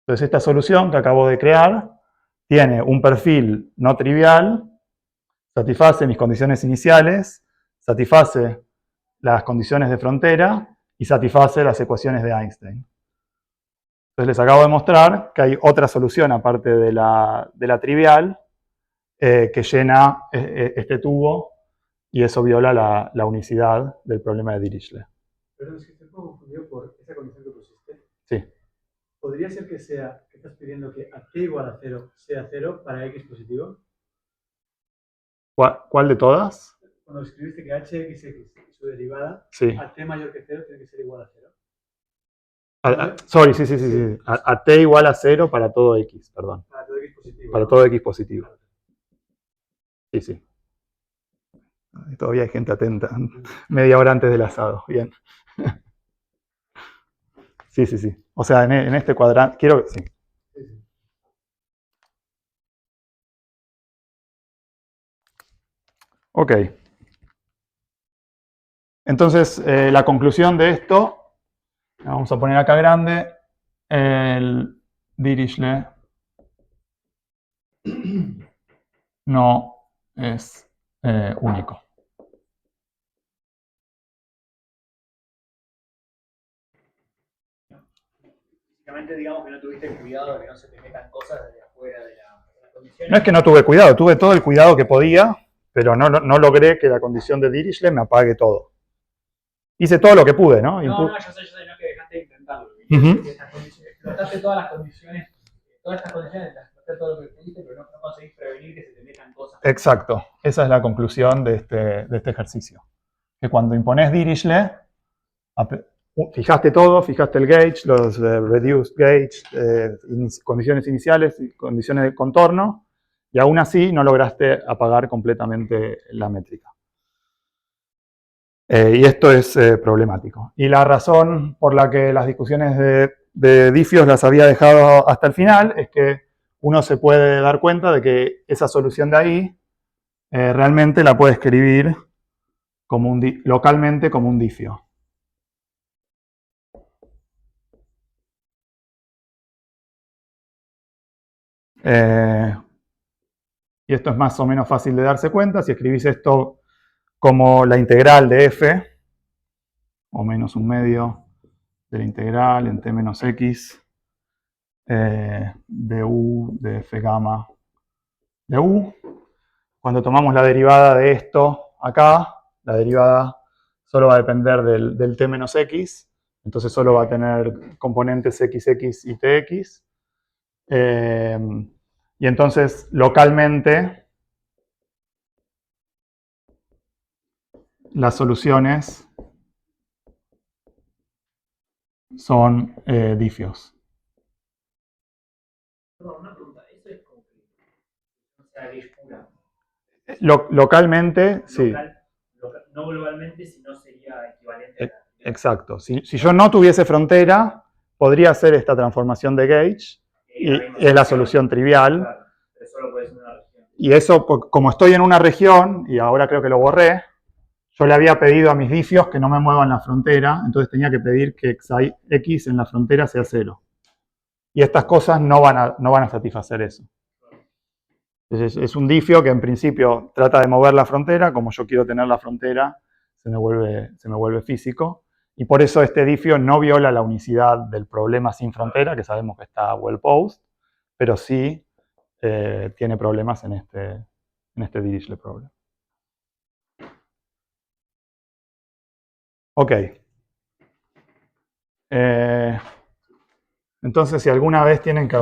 Entonces esta solución que acabo de crear tiene un perfil no trivial, satisface mis condiciones iniciales, satisface las condiciones de frontera y satisface las ecuaciones de Einstein. Entonces les acabo de mostrar que hay otra solución aparte de la trivial que llena este tubo y eso viola la unicidad del problema de Dirichlet. Perdón, es que estoy un poco confundido por esa condición que pusiste. Sí. ¿Podría ser que estás pidiendo que a t igual a 0 sea 0 para x positivo? ¿Cuál de todas? Cuando escribiste que hxx y su derivada, Sí. a t mayor que 0 tiene que ser igual a 0. Sorry, sí. A t igual a 0 para todo x, perdón. Para todo x positivo. Para ¿no? todo x positivo. Sí. Todavía hay gente atenta. Media hora antes del asado. Bien. Sí. O sea, en este cuadrante. Quiero. Sí. Ok. Entonces, la conclusión de esto. Vamos a poner acá grande. El Dirichlet no es único. Básicamente, digamos que no tuviste cuidado de que no se te metan cosas desde afuera de la condición. No es que no tuve cuidado, tuve todo el cuidado que podía, pero no logré que la condición de Dirichlet me apague todo. Hice todo lo que pude, ¿no? No, yo sé, no es que dejaste de intentarlo. Explotaste todas las condiciones, explotaste todo lo que pudiste, pero no conseguís prevenir que se te metan cosas. Exacto, esa es la conclusión de este ejercicio. Que cuando imponés Dirichlet, fijaste todo, fijaste el gauge, los reduced gauge, condiciones iniciales, condiciones de contorno, y aún así no lograste apagar completamente la métrica. Y esto es problemático. Y la razón por la que las discusiones de Diffios las había dejado hasta el final es que uno se puede dar cuenta de que esa solución de ahí realmente la puede escribir como localmente como un Diffio. Y esto es más o menos fácil de darse cuenta. Si escribís esto como la integral de f, o menos un medio de la integral en t menos x, de u de f gamma de u. Cuando tomamos la derivada de esto acá, la derivada solo va a depender del t menos x, entonces solo va a tener componentes xx y tx. Y entonces localmente las soluciones son Diffios. No, una pregunta, eso es como que no sea gauge pura. Localmente, sí. No globalmente, sino sería equivalente a Exacto. Si yo no tuviese frontera, podría hacer esta transformación de gauge y es la solución trivial. Claro, pero solo puede ser una región. Y eso, como estoy en una región, y ahora creo que lo borré, yo le había pedido a mis difios que no me muevan la frontera, entonces tenía que pedir que x en la frontera sea 0. Y estas cosas no van a satisfacer eso. Entonces es un difio que en principio trata de mover la frontera, como yo quiero tener la frontera, se me vuelve físico. Y por eso este difio no viola la unicidad del problema sin frontera, que sabemos que está well posed, pero sí tiene problemas en este Dirichlet problem. Ok. Entonces, si alguna vez tienen que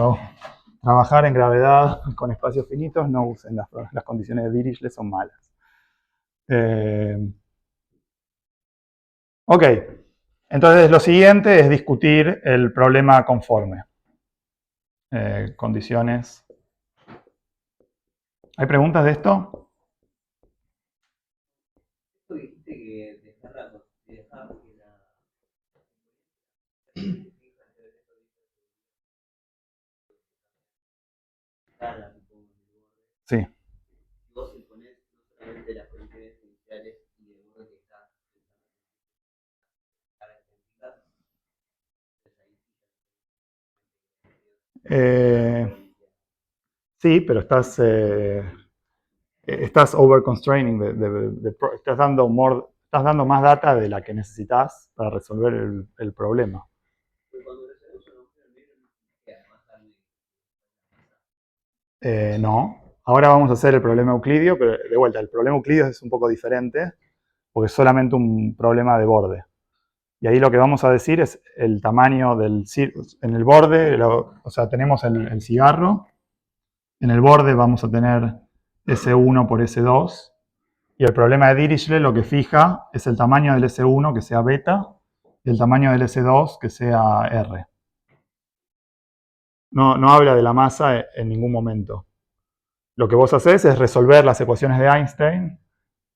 trabajar en gravedad con espacios finitos, no usen las condiciones de Dirichlet, son malas. Ok. Entonces, lo siguiente es discutir el problema conforme. Condiciones. ¿Hay preguntas de esto? Dijiste que dejar que Sí. vos imponés no solamente las condiciones iniciales y el borde que está Sí, pero estás over-constraining, estás dando más data de la que necesitas para resolver el problema. No. Ahora vamos a hacer el problema euclidio, pero de vuelta, el problema euclidio es un poco diferente, porque es solamente un problema de borde. Y ahí lo que vamos a decir es el tamaño del círculo. En el borde, o sea, tenemos el cigarro. En el borde vamos a tener S1 por S2. Y el problema de Dirichlet lo que fija es el tamaño del S1 que sea beta y el tamaño del S2 que sea R. No habla de la masa en ningún momento. Lo que vos hacés es resolver las ecuaciones de Einstein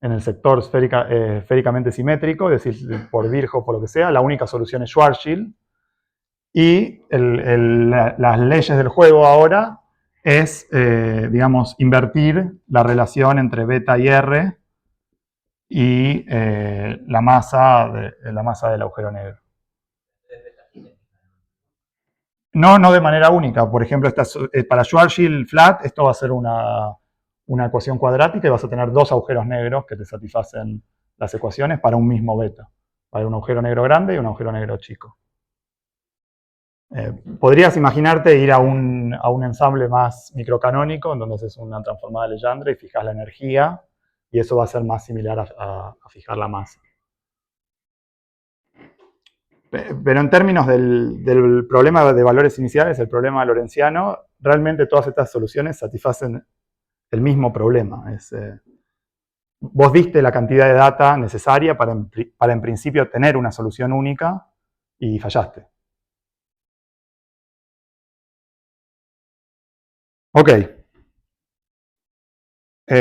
en el sector esféricamente simétrico, es decir, por Virchow o lo que sea. La única solución es Schwarzschild. Y las leyes del juego ahora es, digamos, invertir la relación entre beta y R y la masa del agujero negro. No de manera única. Por ejemplo, para Schwarzschild flat, esto va a ser una ecuación cuadrática y vas a tener dos agujeros negros que te satisfacen las ecuaciones para un mismo beta. Para un agujero negro grande y un agujero negro chico. Podrías imaginarte ir a un ensamble más microcanónico, en donde haces una transformada de Legendre y fijas la energía, y eso va a ser más similar a fijar la masa. Pero en términos del problema de valores iniciales, el problema lorentziano, realmente todas estas soluciones satisfacen el mismo problema. Vos diste la cantidad de data necesaria para en principio tener una solución única y fallaste. Ok.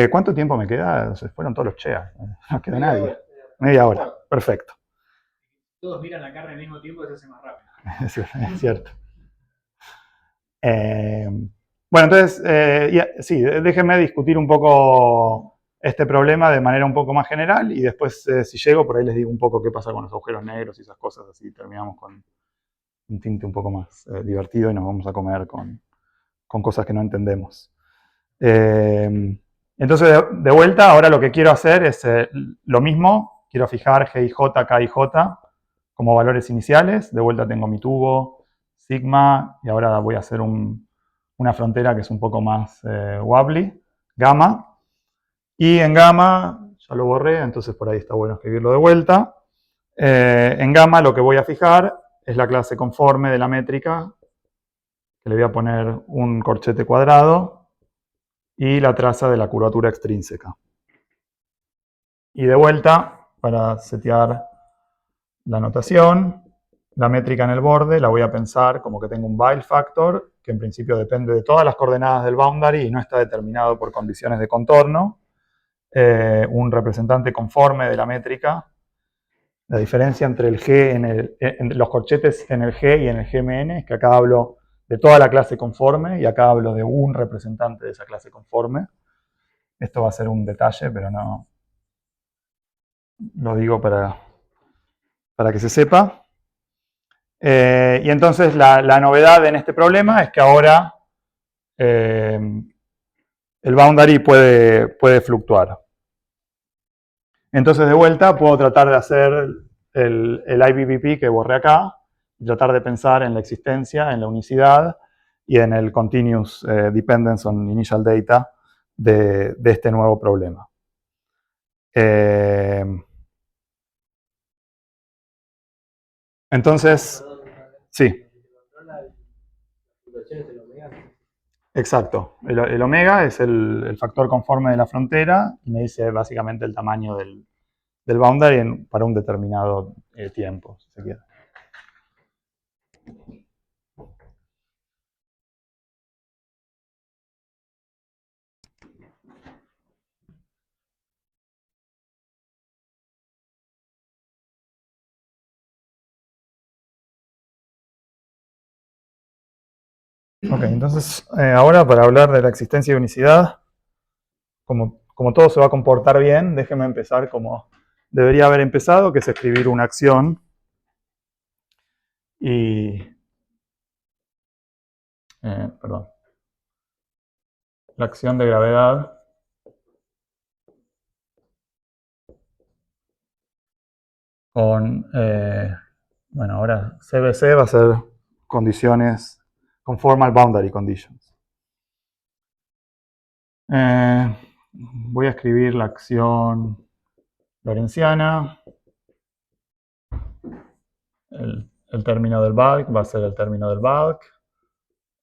¿Cuánto tiempo me queda? Se fueron todos los cheas. No quedó nadie. Media hora. Perfecto. Todos miran la carne al mismo tiempo, se hace más rápido. Es cierto. Bueno, entonces, sí, déjenme discutir un poco este problema de manera un poco más general y después, si llego, por ahí les digo un poco qué pasa con los agujeros negros y esas cosas, así terminamos con un tinte un poco más divertido y nos vamos a comer con cosas que no entendemos. Entonces, de vuelta, ahora lo que quiero hacer es lo mismo. Quiero fijar G y J, K y J como valores iniciales. De vuelta tengo mi tubo, sigma, y ahora voy a hacer una frontera que es un poco más wobbly, gamma. Y en gamma, ya lo borré, entonces por ahí está bueno escribirlo de vuelta. En gamma lo que voy a fijar es la clase conforme de la métrica, que le voy a poner un corchete cuadrado, y la traza de la curvatura extrínseca. Y de vuelta, para setear la notación, la métrica en el borde la voy a pensar como que tengo un Weyl factor, que en principio depende de todas las coordenadas del boundary y no está determinado por condiciones de contorno. Un representante conforme de la métrica La diferencia entre el G entre los corchetes en el G y en el GMN es que acá hablo de toda la clase conforme y acá hablo de un representante de esa clase conforme. Esto va a ser un detalle, pero no lo digo para que se sepa. Y entonces la novedad en este problema es que ahora el boundary puede fluctuar. Entonces, de vuelta, puedo tratar de hacer el IBBP que borré acá, y tratar de pensar en la existencia, en la unicidad y en el continuous dependence on initial data de este nuevo problema. Entonces, sí. Exacto. El omega es el factor conforme de la frontera y me dice básicamente el tamaño del boundary para un determinado tiempo, si se quiere. Ok, entonces ahora para hablar de la existencia de unicidad, como todo se va a comportar bien, déjeme empezar como debería haber empezado, que es escribir una acción perdón, la acción de gravedad con, bueno, ahora CBC va a ser condiciones, conformal boundary conditions. Voy a escribir la acción lorentziana. El término del bulk va a ser el término del bulk.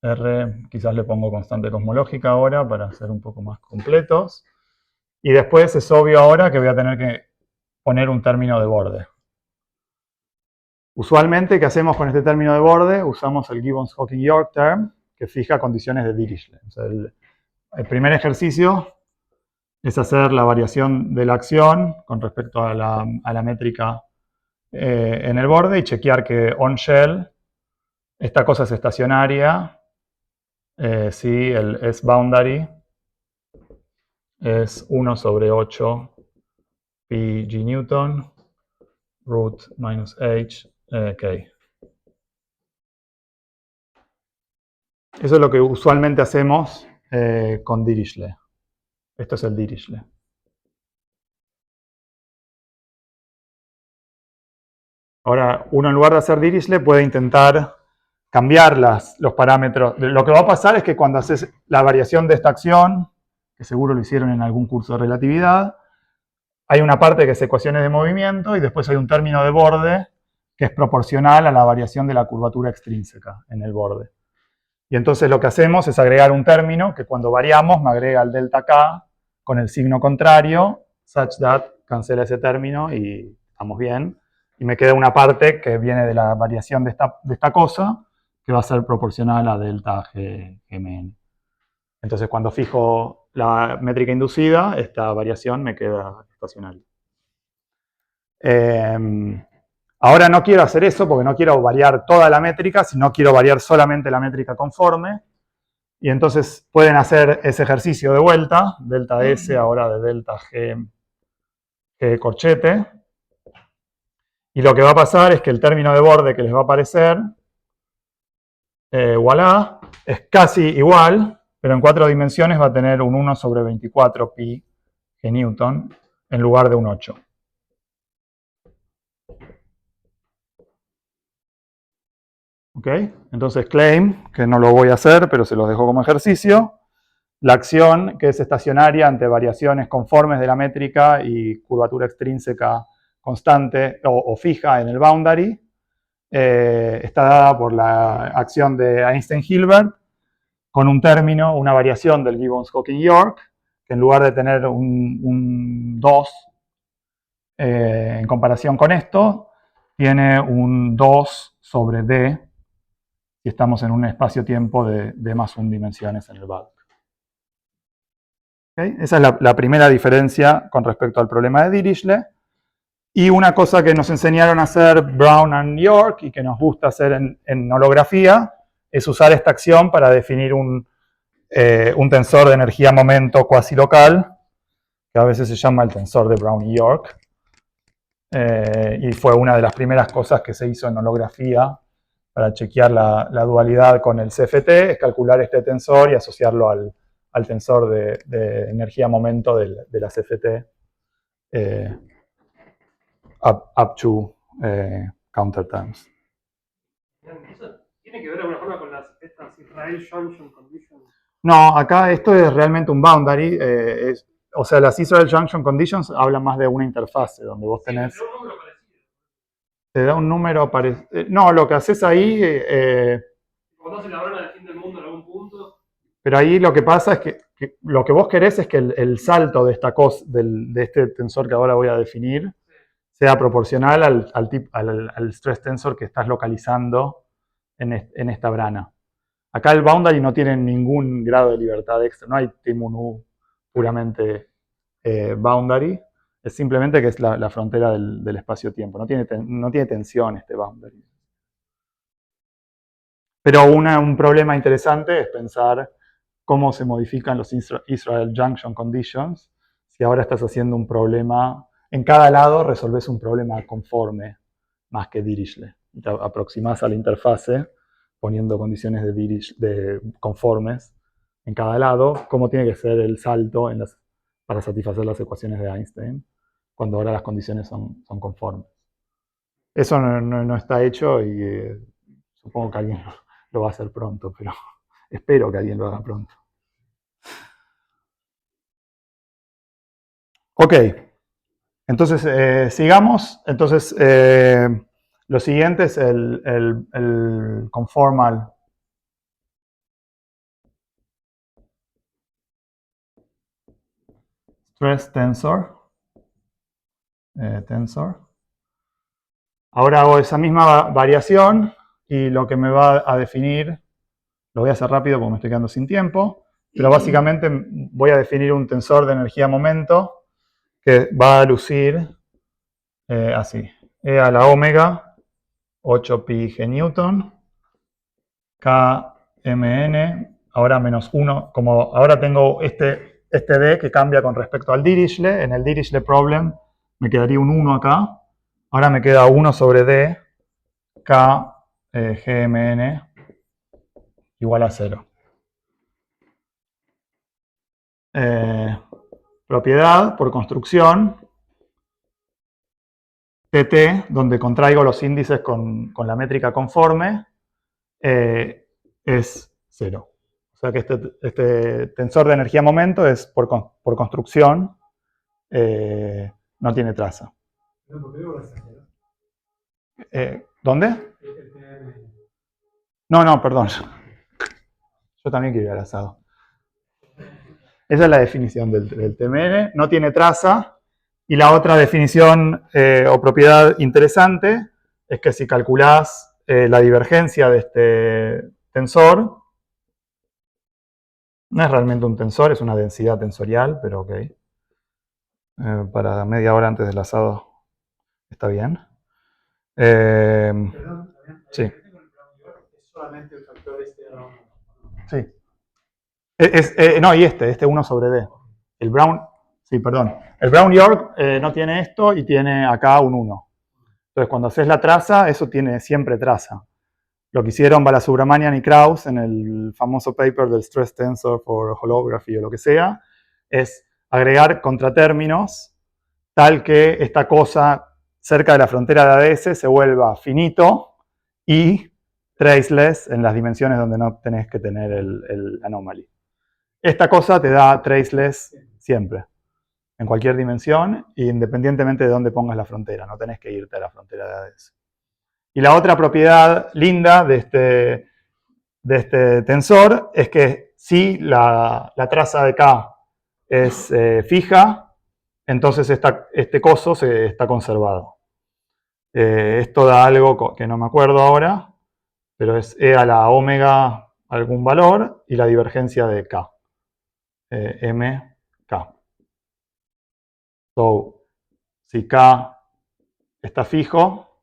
R, quizás le pongo constante cosmológica ahora para ser un poco más completos. Y después es obvio ahora que voy a tener que poner un término de borde. Usualmente, ¿qué hacemos con este término de borde? Usamos el Gibbons-Hawking-York term, que fija condiciones de Dirichlet. O sea, el primer ejercicio es hacer la variación de la acción con respecto a la métrica en el borde y chequear que on-shell esta cosa es estacionaria si el S-boundary es 1 sobre 8 pi g newton root minus h k. Eso es lo que usualmente hacemos con Dirichlet. Esto es el Dirichlet. Ahora, uno en lugar de hacer Dirichlet puede intentar cambiar los parámetros. Lo que va a pasar es que cuando haces la variación de esta acción, que seguro lo hicieron en algún curso de relatividad, hay una parte que es ecuaciones de movimiento y después hay un término de borde que es proporcional a la variación de la curvatura extrínseca en el borde. Y entonces lo que hacemos es agregar un término que cuando variamos me agrega el delta k con el signo contrario, such that cancela ese término y estamos bien. Y me queda una parte que viene de la variación de esta cosa, que va a ser proporcional a delta GMN. Entonces cuando fijo la métrica inducida, esta variación me queda estacionaria. Ahora no quiero hacer eso porque no quiero variar toda la métrica, sino quiero variar solamente la métrica conforme. Y entonces pueden hacer ese ejercicio de vuelta, delta S ahora de delta G corchete. Y lo que va a pasar es que el término de borde que les va a aparecer, voilà, es casi igual, pero en 4 dimensiones va a tener un 1 sobre 24 pi g newton en lugar de un 8. ¿Ok? Entonces claim, que no lo voy a hacer, pero se los dejo como ejercicio. La acción, que es estacionaria ante variaciones conformes de la métrica y curvatura extrínseca constante o fija en el boundary, está dada por la acción de Einstein-Hilbert con un término, una variación del Gibbons-Hawking-York, que en lugar de tener un 2 en comparación con esto, tiene un 2 sobre d, si estamos en un espacio-tiempo de más 1 dimensiones en el bulk. ¿Okay? Esa es la primera diferencia con respecto al problema de Dirichlet. Y una cosa que nos enseñaron a hacer Brown and York y que nos gusta hacer en holografía es usar esta acción para definir un tensor de energía-momento cuasi local, que a veces se llama el tensor de Brown y York. Y fue una de las primeras cosas que se hizo en holografía para chequear la dualidad con el CFT, es calcular este tensor y asociarlo al tensor de energía-momento de la CFT up to counter terms. ¿Eso tiene que ver de alguna forma con estas Israel Junction Conditions? No, acá esto es realmente un boundary. O sea, las Israel Junction Conditions hablan más de una interfase, donde vos tenés... Sí, un número parecido. Te da un número parecido. No, lo que haces ahí... Cuando hace la brana del fin del mundo en algún punto. pero ahí lo que pasa es que lo que vos querés es que el salto de esta cosa, de este tensor que ahora voy a definir, sea proporcional al stress tensor que estás localizando en esta brana. Acá el boundary no tiene ningún grado de libertad extra, no hay T-MUNU puramente boundary, es simplemente que es la frontera del espacio-tiempo, no tiene tensión este boundary. Pero un problema interesante es pensar cómo se modifican los Israel Junction Conditions si ahora estás haciendo un problema, en cada lado resolves un problema conforme más que Dirichlet. Te aproximas a la interfase poniendo condiciones de conformes en cada lado, cómo tiene que ser el salto para satisfacer las ecuaciones de Einstein, cuando ahora las condiciones son conformes. Eso no está hecho y supongo que alguien lo va a hacer pronto, pero espero que alguien lo haga pronto. Ok, entonces sigamos. Entonces, lo siguiente es el conformal stress tensor. Ahora hago esa misma variación y lo que me va a definir, lo voy a hacer rápido porque me estoy quedando sin tiempo, pero básicamente voy a definir un tensor de energía-momento que va a lucir así. E a la omega, 8pi g newton, kmn, ahora menos 1, como ahora tengo este d que cambia con respecto al Dirichlet, en el Dirichlet problem me quedaría un 1 acá, ahora me queda 1 sobre d, k gmn igual a 0. Propiedad por construcción, TT, donde contraigo los índices con la métrica conforme, es 0. O sea que este tensor de energía-momento es por construcción, no tiene traza. ¿Por qué luego vas a hacer? ¿Dónde? El TM. No, perdón. Yo también quiero ir al asado. Esa es la definición del TMN. No tiene traza. Y la otra definición o propiedad interesante es que si calculás la divergencia de este tensor, no es realmente un tensor, es una densidad tensorial, pero ok. Para media hora antes del asado está bien. Perdón, sí. ¿es solamente el factor este de la onda? Sí. No, y este 1 sobre D. El Brown, sí, perdón. El Brown York no tiene esto y tiene acá un 1. Entonces, cuando haces la traza, eso tiene siempre traza. Lo que hicieron Balasubramanian y Krauss en el famoso paper del Stress Tensor for Holography o lo que sea, es agregar contratérminos tal que esta cosa cerca de la frontera de ADS se vuelva finito y traceless en las dimensiones donde no tenés que tener el anomaly. Esta cosa te da traceless siempre, en cualquier dimensión, independientemente de dónde pongas la frontera. No tenés que irte a la frontera de ADS. Y la otra propiedad linda de este tensor es que si la traza de K es fija, entonces este coso está conservado. Esto da algo que no me acuerdo ahora, pero es E a la omega algún valor y la divergencia de K. MK. So, si K está fijo,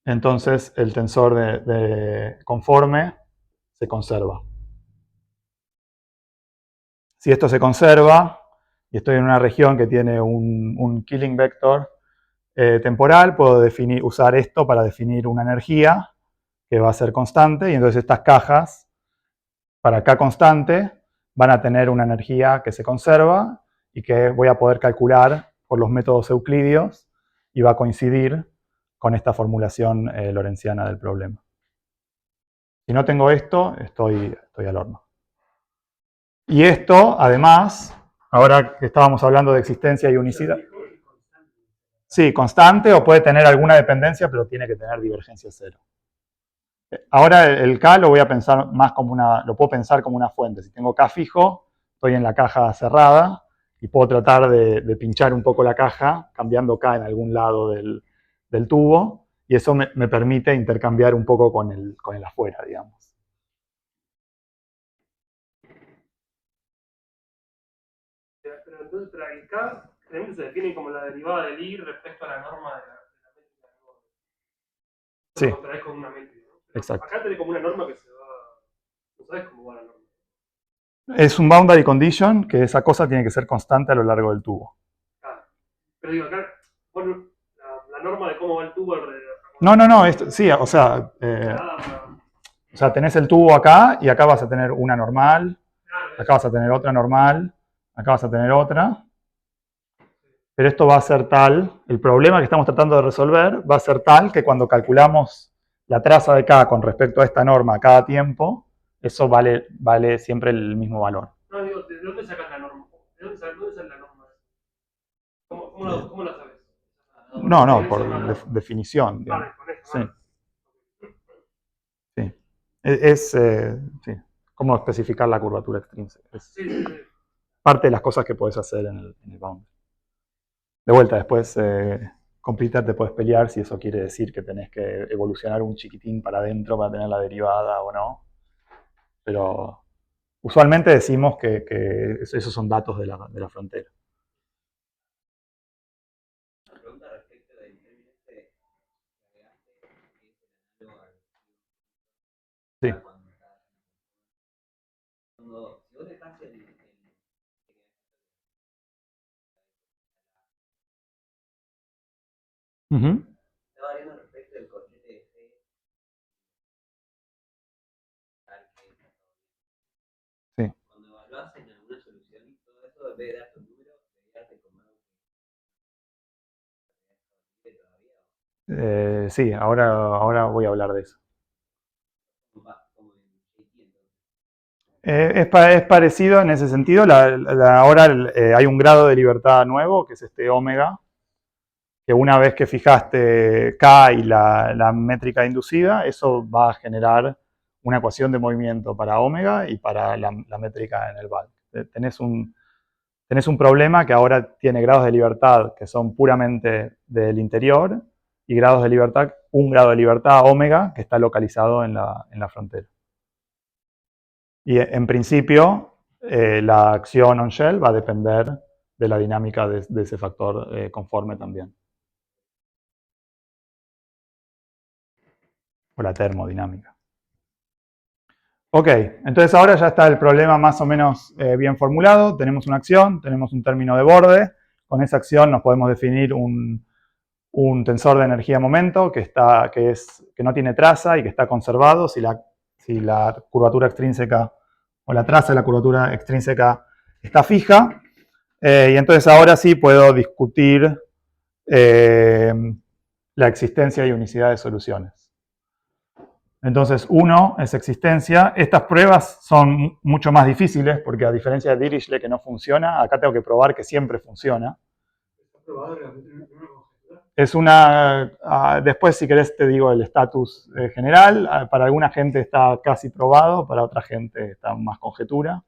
entonces el tensor de conforme se conserva. Si esto se conserva, y estoy en una región que tiene un Killing vector temporal, puedo usar esto para definir una energía que va a ser constante, y entonces estas cajas, para K constante, van a tener una energía que se conserva y que voy a poder calcular por los métodos euclidios y va a coincidir con esta formulación lorentziana del problema. Si no tengo esto, estoy al horno. Y esto, además, ahora que estábamos hablando de existencia y unicidad, sí, constante o puede tener alguna dependencia, pero tiene que tener divergencia cero. Ahora el K lo voy a pensar más como lo puedo pensar como una fuente. Si tengo K fijo, estoy en la caja cerrada y puedo tratar de pinchar un poco la caja, cambiando K en algún lado del tubo, y eso me permite intercambiar un poco con el afuera, digamos. Pero entonces, el K generalmente se define como la derivada del I respecto a la norma de la métrica del borde. Sí. Lo contraes con una métrica, ¿no? Pero Exacto. acá tenés como una norma que se va. No sabes cómo va la norma. Es un boundary condition que esa cosa tiene que ser constante a lo largo del tubo. Claro. Pero digo, acá, bueno, la norma de cómo va el tubo alrededor. No, esto, sí, o sea, tenés el tubo acá y acá vas a tener una normal, acá vas a tener otra normal, acá vas a tener otra. Pero esto va a ser tal, el problema que estamos tratando de resolver va a ser tal que cuando calculamos la traza de K con respecto a esta norma a cada tiempo, eso vale siempre el mismo valor. No, digo, ¿de dónde sacas la norma? ¿De dónde sale la norma? ¿Cómo la sabes? No, por definición. Vale, con esto. Sí. Sí. Cómo especificar la curvatura extrínseca. Es parte de las cosas que puedes hacer en el boundary. De vuelta, después con Peter te puedes pelear si eso quiere decir que tenés que evolucionar un chiquitín para adentro para tener la derivada o no. Pero usualmente decimos que esos son datos de la frontera. Una pregunta respecto del término que agregaste, que es el análogo al. Sí. Si vos dejás el estaba variando respecto del corchete de G. Sí. Cuando evaluás en alguna solución y todo eso, en vez de darte un número, deberías darte como algo que todavía. Sí, ahora voy a hablar de eso. Es parecido en ese sentido. Ahora hay un grado de libertad nuevo, que es este omega, que una vez que fijaste K y la métrica inducida, eso va a generar una ecuación de movimiento para omega y para la métrica en el bulk. Tenés un problema que ahora tiene grados de libertad que son puramente del interior y grados de libertad, un grado de libertad omega que está localizado en la frontera. Y en principio, la acción on shell va a depender de la dinámica de ese factor conforme también. O la termodinámica. Ok, entonces ahora ya está el problema más o menos bien formulado. Tenemos una acción, tenemos un término de borde. Con esa acción nos podemos definir un tensor de energía-momento que no tiene traza y que está conservado si la curvatura extrínseca o la traza de la curvatura extrínseca está fija. Y entonces ahora sí puedo discutir la existencia y unicidad de soluciones. Entonces, 1 es existencia. Estas pruebas son mucho más difíciles porque a diferencia de Dirichlet que no funciona, acá tengo que probar que siempre funciona. ¿Está probado realmente en una conjetura? Es después, si querés, te digo el estatus general. Para alguna gente está casi probado, para otra gente está más conjetura.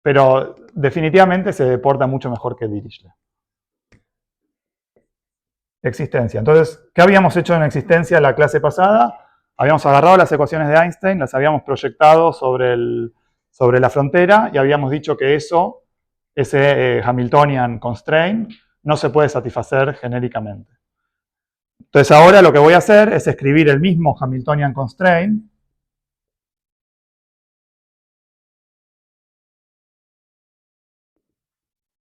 Pero definitivamente se porta mucho mejor que Dirichlet. Existencia. Entonces, ¿qué habíamos hecho en existencia la clase pasada? Habíamos agarrado las ecuaciones de Einstein, las habíamos proyectado sobre la frontera y habíamos dicho que ese Hamiltonian constraint no se puede satisfacer genéricamente. Entonces ahora lo que voy a hacer es escribir el mismo Hamiltonian constraint,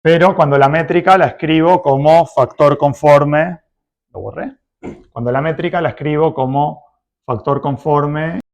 pero cuando la métrica la escribo como factor conforme, lo borré, cuando la métrica la escribo como factor conforme